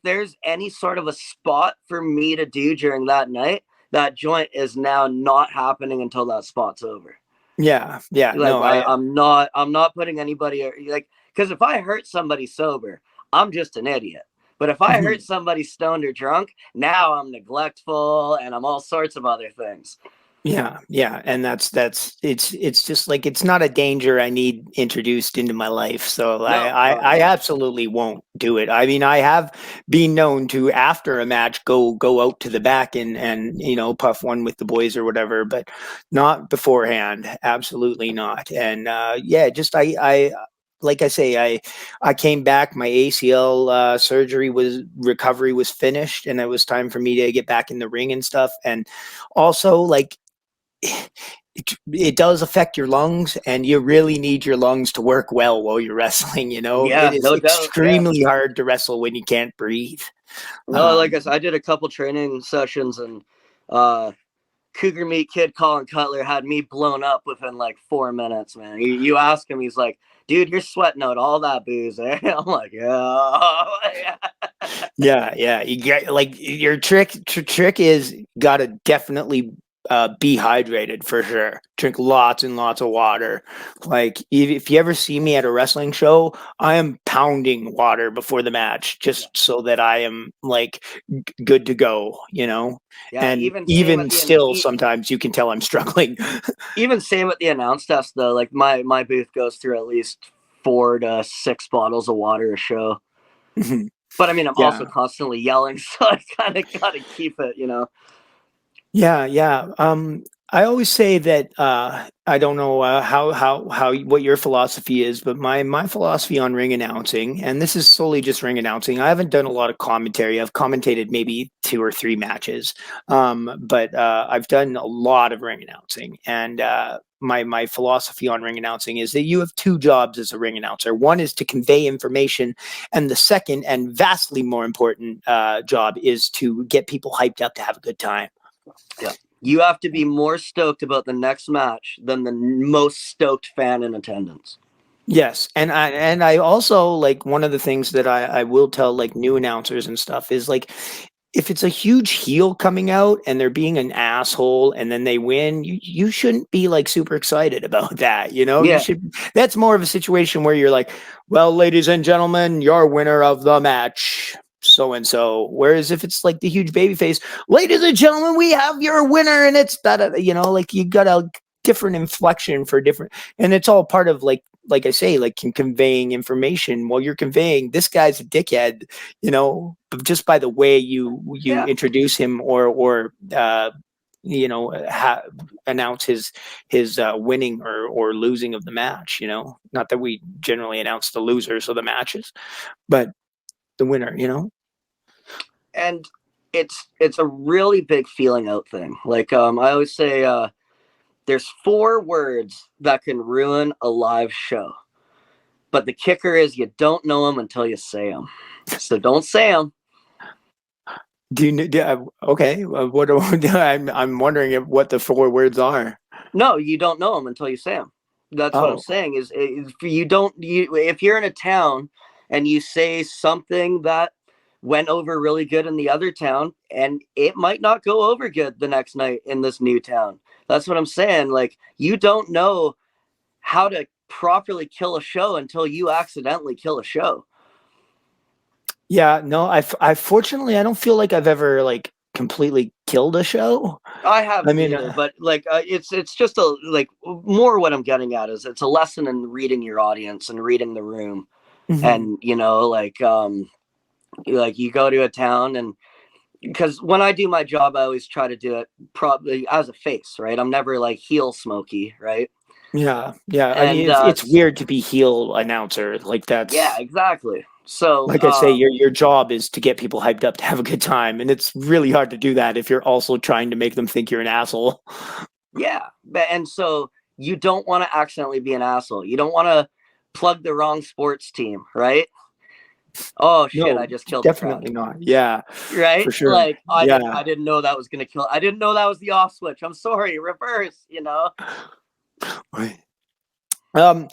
there's any sort of a spot for me to do during that night, that joint is now not happening until that spot's over. Yeah, yeah, Like no, I'm not putting anybody like, because if I hurt somebody sober, I'm just an idiot. But if I hurt somebody stoned or drunk, now I'm neglectful and I'm all sorts of other things. yeah, yeah, and that's it's just like it's not a danger I need introduced into my life. So No, I absolutely won't do it. I mean, I have been known to after a match go out to the back and puff one with the boys or whatever, but not beforehand. Absolutely not. And yeah, just I like I say, I came back. My ACL recovery was finished, and it was time for me to get back in the ring and stuff. And also, like, it does affect your lungs, and you really need your lungs to work well while you're wrestling. It yeah, is no doubt. Yeah. extremely hard to wrestle when you can't breathe. No, like Um, I said, I did a couple training sessions, and uh Cougar Meat Kid Colin Cutler had me blown up within like 4 minutes, man. You ask him, he's like, dude, you're sweating out all that booze, eh? I'm like, yeah. yeah, yeah. You get like your trick is gotta definitely be hydrated for sure. Drink lots and lots of water. Like if you ever see me at a wrestling show, I am pounding water before the match Yeah. just so that I am like good to go. Yeah, And even same at even the still, sometimes you can tell I'm struggling. even same at the announce desk though. Like my booth goes through at least 4 to 6 bottles of water a show. But I mean, I'm also Yeah. constantly yelling, so I kind of got to keep it. Yeah, yeah. I always say that I don't know how what your philosophy is, but my philosophy on ring announcing, and this is solely just ring announcing. I haven't done a lot of commentary. I've commentated maybe 2 or 3 matches, but I've done a lot of ring announcing, and my philosophy on ring announcing is that you have 2 jobs as a ring announcer. One is to convey information, and the second and vastly more important job is to get people hyped up to have a good time. Yeah. You have to be more stoked about the next match than the most stoked fan in attendance. Yes, and I also like one of the things that I will tell like new announcers and stuff is like if it's a huge heel coming out and they're being an asshole and then they win, you shouldn't be like super excited about that. You Yeah. should. That's more of a situation where you're like, well, ladies and gentlemen, your winner of the match, so and so. Whereas if it's like the huge baby face, ladies and gentlemen, we have your winner, and it's that like you got a different inflection for different, and it's all part of like I say, like conveying information. While you're conveying this guy's a dickhead, just by the way you Yeah. introduce him or announce his winning or losing of the match. Not that we generally announce the losers of the matches, but the winner. And it's a really big feeling out thing. Like I always say there's 4 words that can ruin a live show. But the kicker is you don't know them until you say them. So don't say them. Do you okay? What I'm wondering what the 4 words are. No, you don't know them until you say them. That's what I'm Oh, saying. Is if you're in a town and you say something that went over really good in the other town, and it might not go over good the next night in this new town. That's what I'm saying. Like you don't know how to properly kill a show until you accidentally kill a show. yeah. No, I fortunately I don't feel like I've ever like completely killed a show. I I haven't mean, either, but like it's just a like more what I'm getting at is it's a lesson in reading your audience and reading the room, mhm. and like you go to a town, and because when I do my job, I always try to do it probably as a face, right? I'm never like heel Smoky, right? Yeah, yeah. I mean, And it's weird to be heel announcer. Like yeah, that's exactly. So like I say, your job is to get people hyped up to have a good time, and it's really hard to do that if you're also trying to make them think you're an asshole. yeah, and so you don't want to accidentally be an asshole. You don't want to plug the wrong sports team, right? Oh shit, No, I just killed the crowd. definitely not. Yeah, Right? for sure. Like I Yeah. didn't know that was gonna kill. I didn't know that was the off switch. I'm sorry, reverse. Right. Um,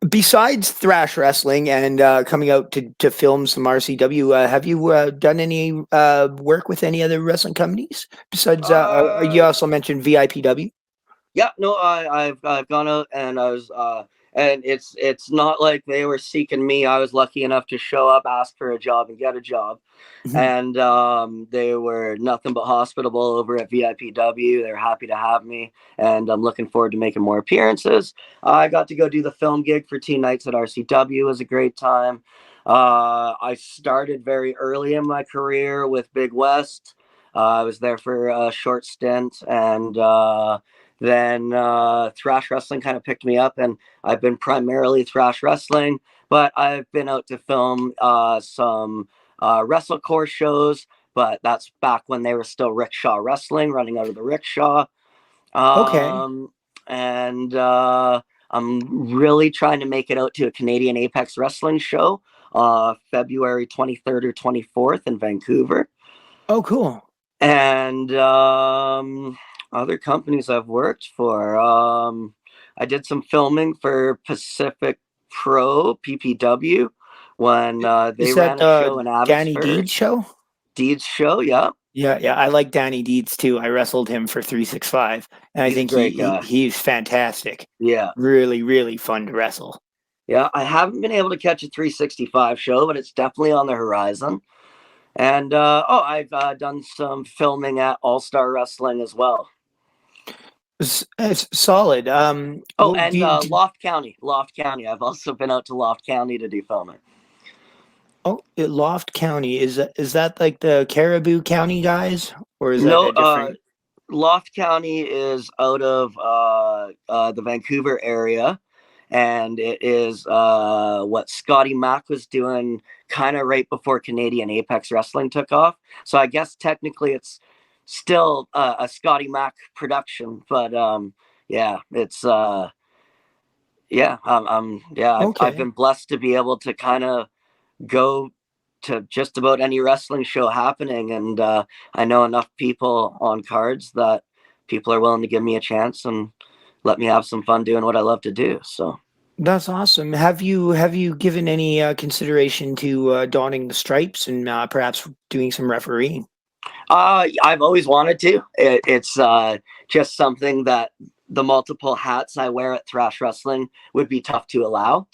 Besides thrash wrestling and coming out to film some RCW, have you done any work with any other wrestling companies? Besides, you Uh, also mentioned VIPW. yeah, no, I've gone out and I was and it's not like they were seeking me. I was lucky enough to show up, ask for a job, and get a job. Mhm. And they were nothing but hospitable over at VIPW. They're happy to have me, and I'm looking forward to making more appearances. I got to go do the film gig for 2 nights at RCW. It was a great time. I started very early in my career with Big West. I was there for a short stint, and then thrash wrestling kind of picked me up, and I've been primarily thrash wrestling, but I've been out to film some wrestle core shows, but that's back when they were still rickshaw wrestling, running out of the rickshaw. Okay. Um, and I'm really trying to make it out to a Canadian Apex Wrestling show, February 23rd or 24th in Vancouver. Oh, cool. And other companies I've worked for. I did some filming for Pacific Pro PPW when they Is ran that a show in Danny Deed's Abbotsford. show? Deed's show, yeah. Yeah, yeah, I like Danny Deeds too. I wrestled him for 365, and I He's a think great guy. he's fantastic. Yeah. Really, really fun to wrestle. Yeah. I haven't been able to catch a 365 show, but it's definitely on the horizon. And I've done some filming at All Star Wrestling as well. It's solid. Oh, Well, and Loft County. Loft County. I've also been out to Loft County to do filming. Loft County is that like the Caribou County guys, or is that No, a different? Loft County is out of the Vancouver area, and it is what Scotty Mack was doing kind of right before Canadian Apex Wrestling took off. So I guess technically it's still a Scotty Mack production, but yeah, it's yeah, I've Okay, been blessed to be able to kind of go to just about any wrestling show happening, and I know enough people on cards that people are willing to give me a chance and let me have some fun doing what I love to do. So that's awesome. Have you given any consideration to donning the stripes and perhaps doing some refereeing? I've always wanted to. It's just something that the multiple hats I wear at thrash wrestling would be tough to allow.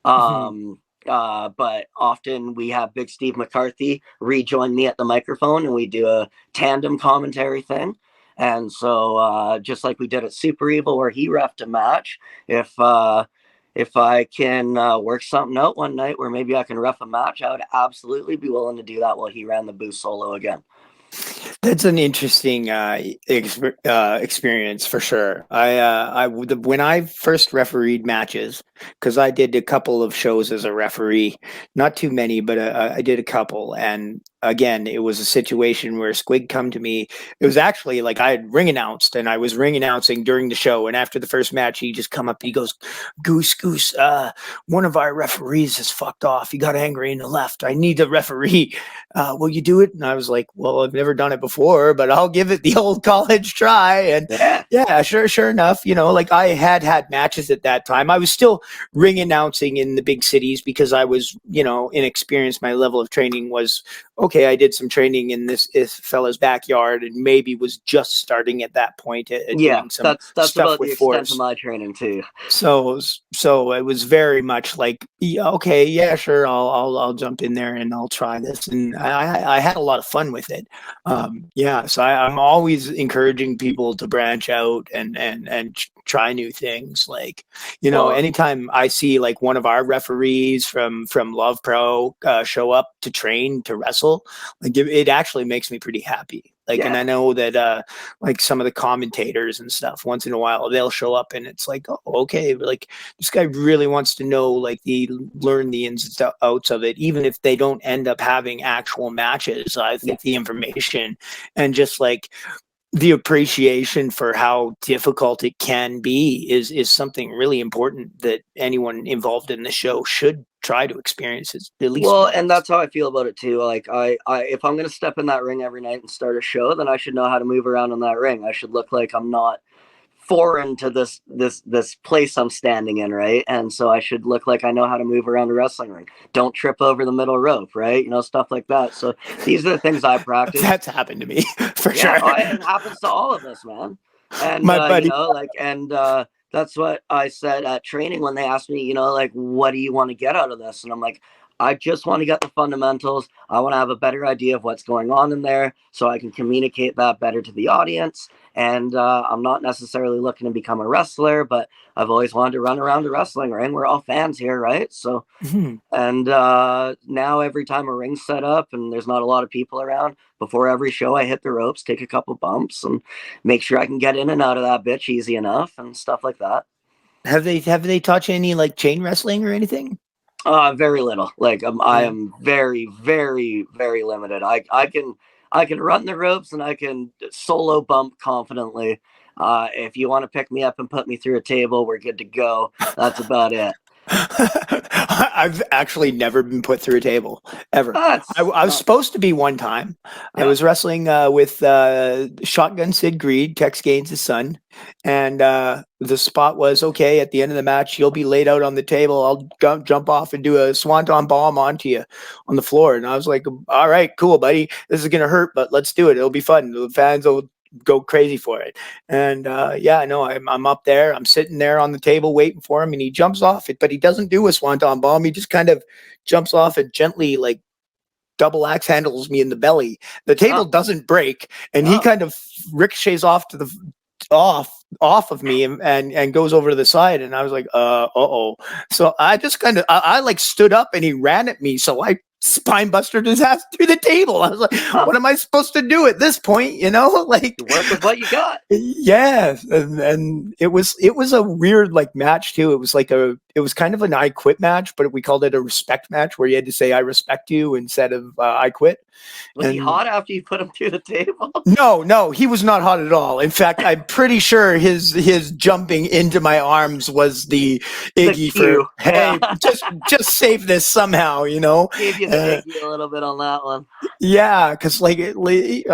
Mhm. But often we have Big Steve McCarthy rejoin me at the microphone, and we do a tandem commentary thing. And so, just like we did at Super Evil, where he refed a match, if I can work something out one night where maybe I can ref a match, I would absolutely be willing to do that while he ran the booth solo again. That's an interesting experience for sure. When I first refereed matches, because I did a couple of shows as a referee, not too many, but I did a couple. And again, it was a situation where Squig come to me. It was actually like I had ring announced, and I was ring announcing during the show. And after the first match, he just come up, he goes, Goose, one of our referees has fucked off. He got angry in the left. I need a referee. Will you do it? And I was like, well, I've never done it before, but I'll give it the old college try. And Yeah, yeah, sure enough, like I had matches at that time. I was still ring announcing in the big cities because I was, inexperienced. My level of training was okay. I did some training in this fella's backyard and maybe was just starting at that point at yeah, doing some that's stuff about the with extent of force. my training too. So it was very much like, yeah, okay, yeah, sure, I'll jump in there and I'll try this, and I had a lot of fun with it. Yeah, so I'm always encouraging people to branch out and try new things. Like, Well, anytime I see like one of our referees from Love Pro show up to train to wrestle, like it actually makes me pretty happy. Like, and yeah, I know that like some of the commentators and stuff, once in a while they'll show up and it's like, oh, okay, like this guy really wants to know, like, learn the ins and outs of it, even if they don't end up having actual matches. I yeah. think the information and just like the appreciation for how difficult it can be is something really important that anyone involved in the show should try to experience it at least Well, and once. that's how I feel about it too. Like I if I'm gonna step in that ring every night and start a show, then I should know how to move around in that ring. I should look like I'm not foreign to this place I'm standing in, right? And so I should look like I know how to move around a wrestling ring. Don't trip over the middle rope, right? Stuff like that. So these are the things I practice. That's happened to me for Yeah, sure. it happens to all of us, man. And My buddy. that's what I said at training when they asked me, like, what do you want to get out of this? And I'm like, I just want to get the fundamentals. I want to have a better idea of what's going on in there so I can communicate that better to the audience. And I'm not necessarily looking to become a wrestler, but I've always wanted to run around a wrestling ring. We're all fans here, right? So, and now every time a ring's set up and there's not a lot of people around, before every show, I hit the ropes, take a couple bumps, and make sure I can get in and out of that bitch easy enough and stuff like that. Have they taught you any like chain wrestling or anything? Very little. Like I am very, very, very limited. I can run the ropes and I can solo bump confidently. If you want to pick me up and put me through a table, we're good to go. That's about it. I've actually never been put through a table ever. I was supposed to be one time. Yeah. I was wrestling with Shotgun Sid Greed, Tex Gaines' son, and the spot was, okay, at the end of the match, you'll be laid out on the table. I'll jump off and do a swanton bomb onto you on the floor. And I was like, all right, cool, buddy. This is gonna hurt, but let's do it. It'll be fun. The fans will go crazy for it. And I'm up there, I'm sitting there on the table waiting for him, and he jumps off it, but he doesn't do a swanton bomb. He just kind of jumps off and gently like double axe handles me in the belly. The table doesn't break, and he kind of ricochets off to the off of me and goes over to the side. And I was like, so I just kind of I like stood up and he ran at me, so I spine busted his ass through the table. I was like, what am I supposed to do at this point? Like, work with what you got. Yeah. And it was a weird like match too. It was kind of an I quit match, but we called it a respect match where you had to say I respect you instead of I quit. Was he hot after you put him through the table? No, he was not hot at all. In fact, I'm pretty sure his jumping into my arms was the Iggy for, hey, just save this somehow, Gave you the Iggy a little bit on that one. Yeah, because I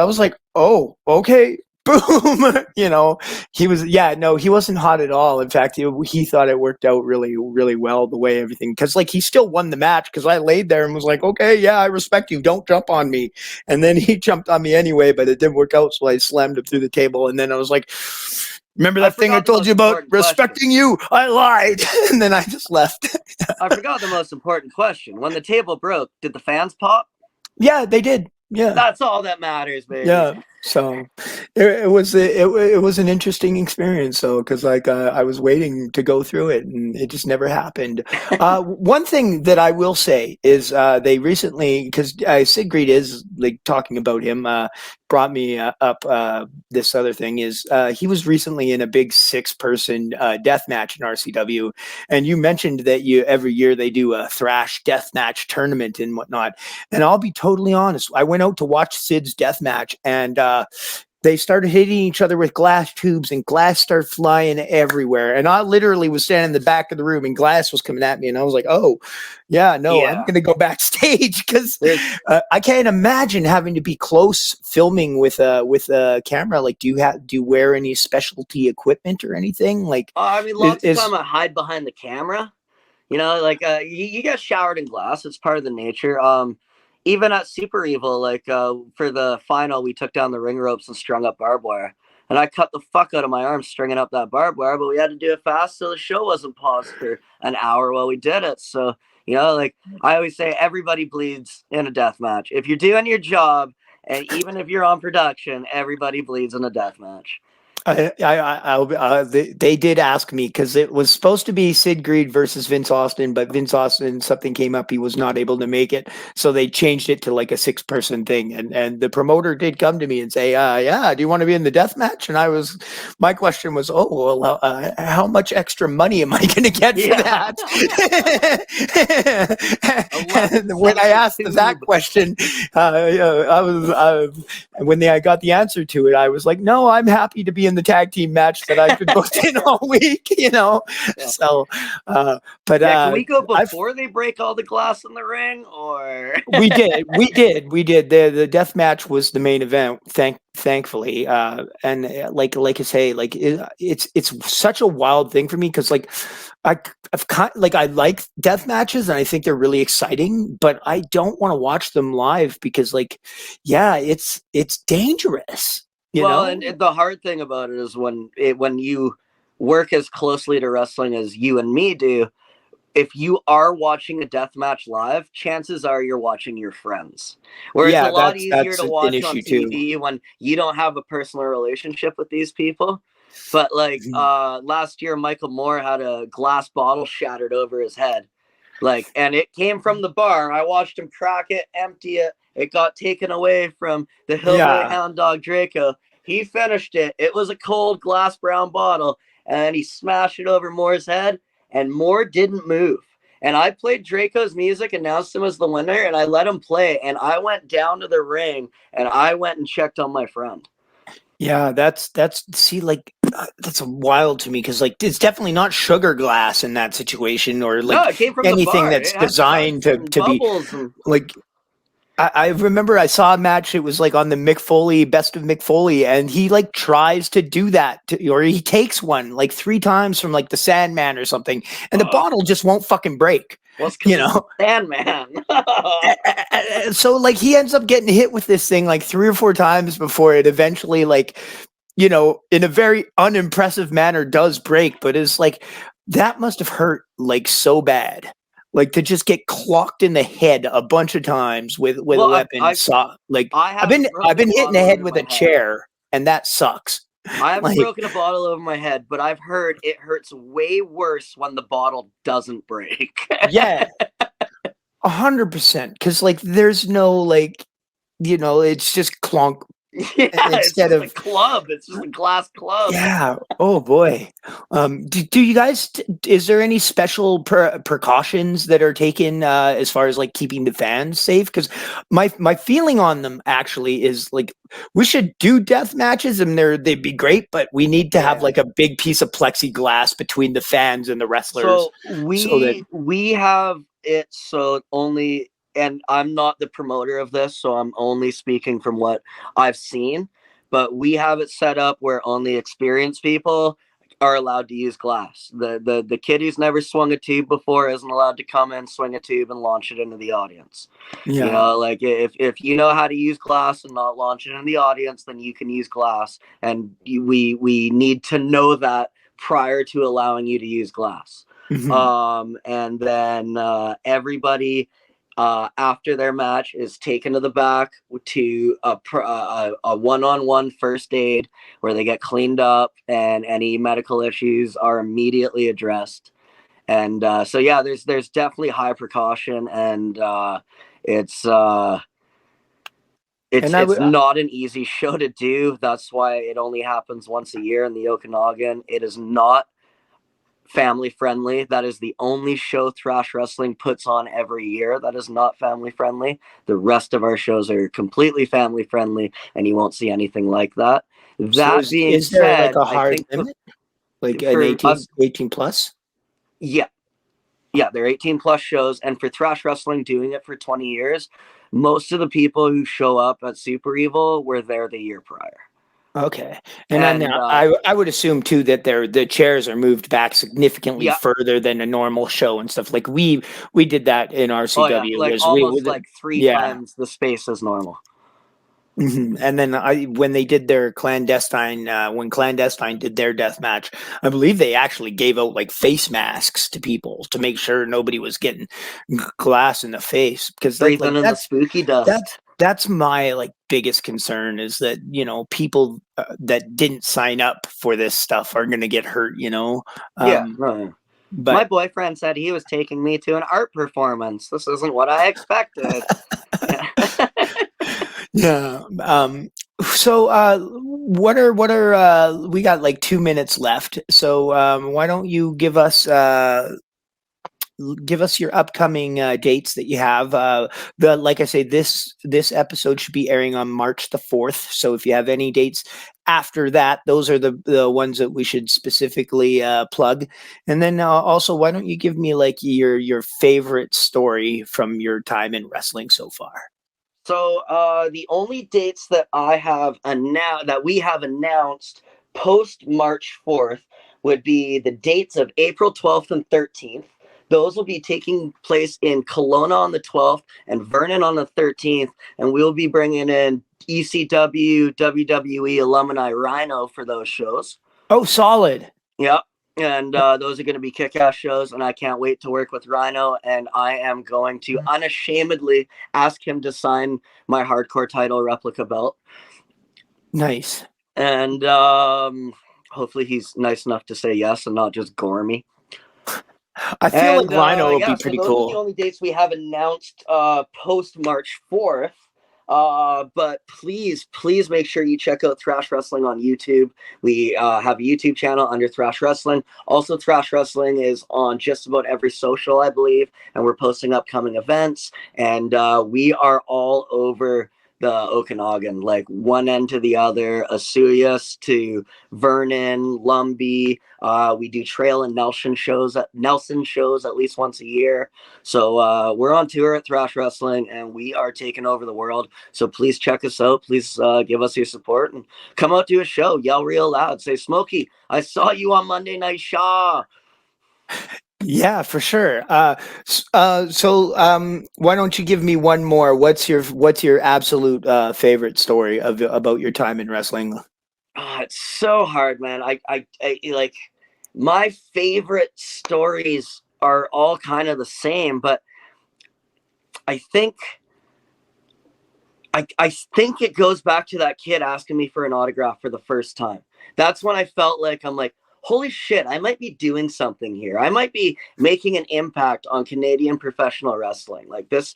was like, oh, okay. Boom. He wasn't hot at all. In fact, he thought it worked out really, really well the way everything, because he still won the match because I laid there and was like, okay, yeah, I respect you. Don't jump on me. And then he jumped on me anyway, but it didn't work out. So I slammed him through the table. And then I was like, remember that thing I told you about respecting you? I lied. And then I just left. I forgot the most important question. When the table broke, did the fans pop? Yeah, they did. Yeah. That's all that matters, baby. Yeah. So it was an interesting experience. So because I was waiting to go through it and it just never happened. One thing that I will say is they recently, because Sid Greed is like talking about him, brought me up this other thing is he was recently in a big 6-person death match in RCW, and you mentioned that every year they do a thrash death match tournament and whatnot. And I'll be totally honest, I went out to watch Sid's death match, and they started hitting each other with glass tubes, and glass started flying everywhere. And I literally was standing in the back of the room and glass was coming at me. And I was like, oh, I'm going to go backstage because I can't imagine having to be close filming with a camera. Like, do you wear any specialty equipment or anything? Like, lots of time I hide behind the camera. You get showered in glass. It's part of the nature. Even at Super Evil, for the final, we took down the ring ropes and strung up barbed wire. And I cut the fuck out of my arm stringing up that barbed wire, but we had to do it fast so the show wasn't paused for an hour while we did it. So, I always say everybody bleeds in a death match. If you're doing your job, and even if you're on production, everybody bleeds in a death match. They did ask me because it was supposed to be Sid Greed versus Vince Austin, but Vince Austin, something came up, he was not able to make it, so they changed it to like a 6-person thing. And the promoter did come to me and say, do you want to be in the death match? And my question was, how much extra money am I going to get for that? When I asked that question, I got the answer to it, I was like, no, I'm happy to be in in the tag team match that I've been booked in all week, you know. Yeah. So, but Can we go I've before they break all the glass in the ring, or we did. The death match was the main event. Thankfully, and like I say, like it's such a wild thing for me because like I've like I like death matches and I think they're really exciting, but I don't want to watch them live because like, yeah, it's dangerous, you well, know. and the hard thing about it is when you work as closely to wrestling as you and me do. If you are watching a death match live, chances are you're watching your friends. Where it's a Yeah, lot easier that's to an watch on issue too. TV when you don't have a personal relationship with these people. But like Mhm. last year, Michael Moore had a glass bottle shattered over his head. Like, and it came from the bar. I watched him crack it, empty it. It got taken away from the Hillbilly Yeah, Hound Dog Draco. He finished it. It was a cold glass brown bottle, and he smashed it over Moore's head, and Moore didn't move. And I played Draco's music, announced him as the winner, and I let him play. And I went down to the ring and I went and checked on my friend. yeah, that's see, like that's wild to me because like it's definitely not sugar glass in that situation or No, like it came from the anything bar. that's It had designed suds and to be bubbles and like I remember I saw a match. It was like on the Mick Foley Best of Mick Foley, and he like tries to do that, or he takes one like 3 times from like the Sandman or something, and the bottle just won't fucking break. well, it's because You it's the know, Sandman. so like he ends up getting hit with this thing like 3 or 4 times before it eventually like in a very unimpressive manner does break. But it's like that must have hurt like so bad. Like to just get clocked in the head a bunch of times with a Well, weapon. Like I I've haven't been I've broken a been hitting the bottle head over with a my head. chair, and that sucks. I haven't Like broken a bottle over my head, but I've heard it hurts way worse when the bottle doesn't break. yeah, 100%. Because like there's no like it's just clunk Yeah, it's instead just a of club. It's just a glass club. yeah. Oh boy. Do you guys? Is there any special precautions that are taken as far as like keeping the fans safe? Because my feeling on them actually is like we should do death matches and they'd be great, but we need to have Yeah. like a big piece of plexiglass between the fans and the wrestlers, So so that we have it so only, and I'm not the promoter of this, so I'm only speaking from what I've seen, but we have it set up where only experienced people are allowed to use glass. The kid who's never swung a tube before isn't allowed to come in, swing a tube, and launch it into the audience. You yeah. know, like if you know how to use glass and not launch it in the audience, then you can use glass, and we need to know that prior to allowing you to use glass. Mhm. And then everybody after their match is taken to the back to a one-on-one first aid where they get cleaned up and any medical issues are immediately addressed. And so yeah, there's definitely high precaution, and it's uh, And I it's would not an easy show to do. That's why it only happens once a year in the Okanagan. It is not family friendly. That is the only show Thrash Wrestling puts on every year that is not family friendly. The rest of our shows are completely family friendly, and you won't see anything like that. so That being is there like said, a I hard think limit, like an for us, 18 plus? yeah, yeah, they're 18 plus shows. And for Thrash Wrestling doing it for 20 years, most of the people who show up at Super Evil were there the year prior. Okay. And then And I would assume too that the chairs are moved back significantly yeah, further than a normal show and stuff. Like we did that in oh yeah, RCW like was we almost with like three yeah. times the space as normal. And then when they did their clandestine, when clandestine did their death match, I believe they actually gave out like face masks to people to make sure nobody was getting glass in the face because Breathing in the spooky that's dust. that's my like biggest concern is that people that didn't sign up for this stuff are going to get hurt. Yeah. Um, No. My but boyfriend said he was taking me to an art performance. This isn't what I expected. Yeah. yeah. So what are we got like 2 minutes left. So why don't you give us give us your upcoming dates that you have. Like I say, this episode should be airing on March the 4th. So if you have any dates after that, those are the ones that we should specifically plug. And then also, why don't you give me like your favorite story from your time in wrestling so far? So the only dates that I have announced that we have announced post March 4th would be the dates of April 12th and 13th. Those will be taking place in Kelowna on the 12th and Vernon on the 13th, and we'll be bringing in ECW, WWE alumni Rhino for those shows. Oh, solid. Yep. And those are going to be kick-ass shows, and I can't wait to work with Rhino. And I am going to unashamedly ask him to sign my hardcore title replica belt. Nice. And hopefully he's nice enough to say yes and not just gore me. I feel like Rhino will be pretty those cool. are the only dates we have announced post March 4th. But please make sure you check out Thrash Wrestling on YouTube. We have a YouTube channel under Thrash Wrestling. Also, Thrash Wrestling is on just about every social, I believe, and we're posting upcoming events. And we are all over the Okanagan, like one end to the other, Asuyas to Vernon, Lumbee. We do Trail and Nelson shows at least once a year. So we're on tour at Thrash Wrestling, and we are taking over the world. So please check us out. Please give us your support and come out to a show. Yell real loud. Say, Smokey, I saw you on Monday Night Shaw. Yeah, for sure. So why don't you give me one more? What's your absolute favorite story about your time in wrestling? It's so hard, man. I like my favorite stories are all kind of the same, but I think it goes back to that kid asking me for an autograph for the first time. That's when I felt like I'm like, holy shit, I might be doing something here. I might be making an impact on Canadian professional wrestling. Like this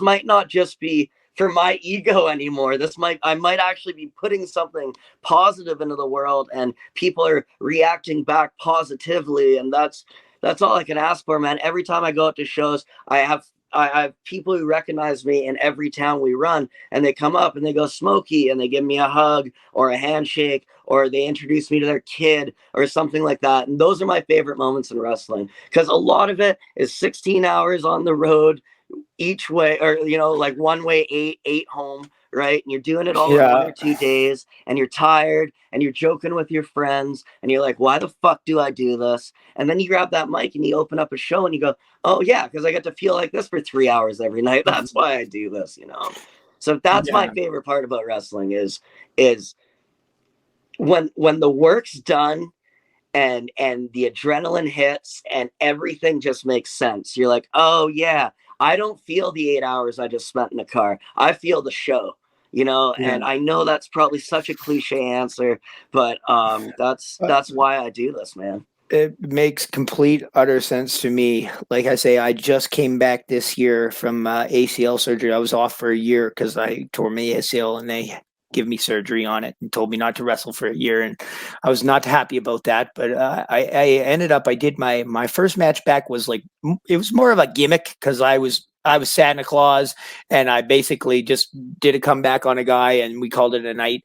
might not just be for my ego anymore. I might actually be putting something positive into the world, and people are reacting back positively. And that's all I can ask for, man. Every time I go out to shows, I have people who recognize me in every town we run, and they come up and they go, Smokey, and they give me a hug or a handshake, or they introduce me to their kid or something like that. And those are my favorite moments in wrestling, because a lot of it is 16 hours on the road each way, or like one way, eight home, right? And you're doing it all in 1 or 2 days, and you're tired, and you're joking with your friends, and you're like, why the fuck do I do this? And then you grab that mic and you open up a show and you go, oh yeah, because I get to feel like this for 3 hours every night. That's why I do this. So that's my favorite part about wrestling is when the work's done and the adrenaline hits and everything just makes sense. You're like, oh yeah, I don't feel the 8 hours I just spent in a car. I feel the show, and I know that's probably such a cliche answer, but that's why I do this, man. It makes complete utter sense to me. Like I say, I just came back this year from ACL surgery. I was off for a year because I tore my ACL, and they give me surgery on it and told me not to wrestle for a year, and I was not happy about that. But I ended up, I did my first match back was like, it was more of a gimmick because I was Santa Claus, and I basically just did a comeback on a guy, and we called it a night.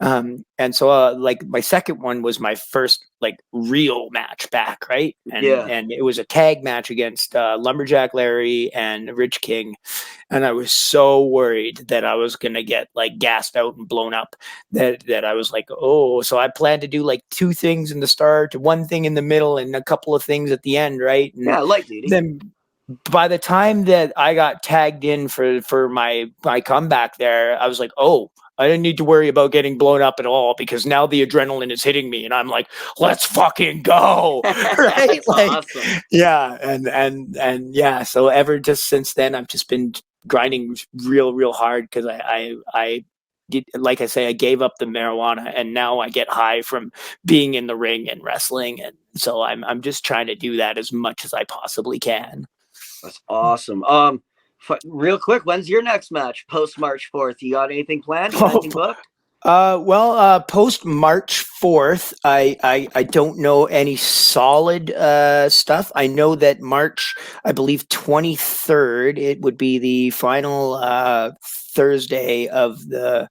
And so like my second one was my first like real match back, right? And it was a tag match against Lumberjack Larry and Rich King, and I was so worried that I was gonna get like gassed out and blown up that I was like, oh, so I planned to do like 2 things in the start, 1 thing in the middle, and a couple of things at the end, right? And light duty. Then by the time that I got tagged in for my comeback there, I was like, oh, I didn't need to worry about getting blown up at all, because now the adrenaline is hitting me and I'm like, let's fucking go. Right? Like, awesome. Yeah. And yeah. So ever just since then, I've just been grinding real hard, because I did, like I say, I gave up the marijuana, and now I get high from being in the ring and wrestling. And so I'm just trying to do that as much as I possibly can. That's awesome. Real quick, when's your next match post March 4th? You got anything planned? You got anything booked? Well, post March 4th. I don't know any solid stuff. I know that March, I believe 23rd, it would be the final Thursday of the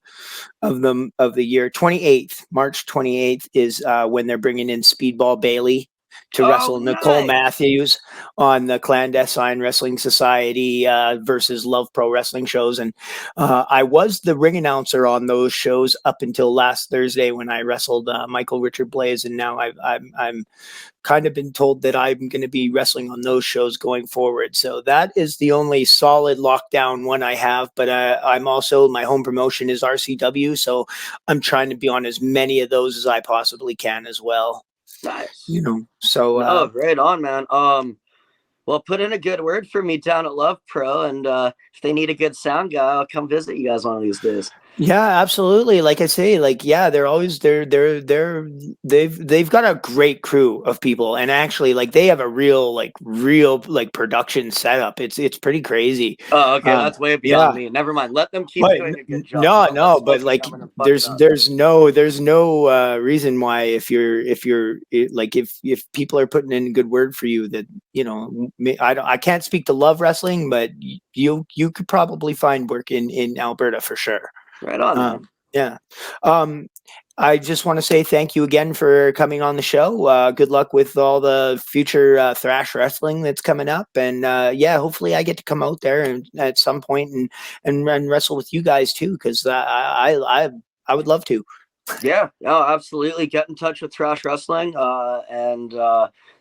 year. 28th, March 28th is when they're bringing in Speedball Bailey to Oh, wrestle Nicole nice. Matthews on the Clandestine Wrestling Society versus Love Pro Wrestling shows. And I was the ring announcer on those shows up until last Thursday when I wrestled Michael Richard Blaze. And now I'm kind of been told that I'm going to be wrestling on those shows going forward. So that is the only solid lockdown one I have. But I'm also, my home promotion is RCW. So I'm trying to be on as many of those as I possibly can as well. Nice. So No, right on, man. Well, put in a good word for me down at Love Pro, and if they need a good sound guy, I'll come visit you guys one of these days. yeah, absolutely. Like I say, like yeah, they're always they've got a great crew of people, and actually, like they have a real like production setup. It's pretty crazy. Oh, okay, that's way beyond Yeah, me. Never mind. Let them keep but doing a good job. no, Don't let no, but Smokey like come in and fuck it there's up. there's no reason why if people are putting in a good word for you that I can't speak to Love Wrestling, but you could probably find work in Alberta for sure. Right on, man. Yeah. Um, I just want to say thank you again for coming on the show. Good luck with all the future thrash wrestling that's coming up, and yeah, hopefully I get to come out there and at some point and wrestle with you guys too, because I would love to. Yeah, no, absolutely. Get in touch with Thrash Wrestling, and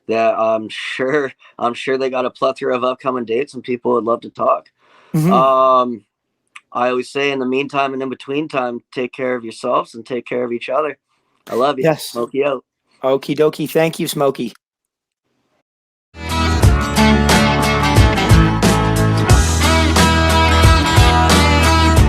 yeah, I'm sure they got a plethora of upcoming dates, and people would love to talk. Hmm. Um, I always say, in the meantime and in between time, take care of yourselves and take care of each other. I love you. Yes. Smoky out. Okie dokie. Thank you, Smokey.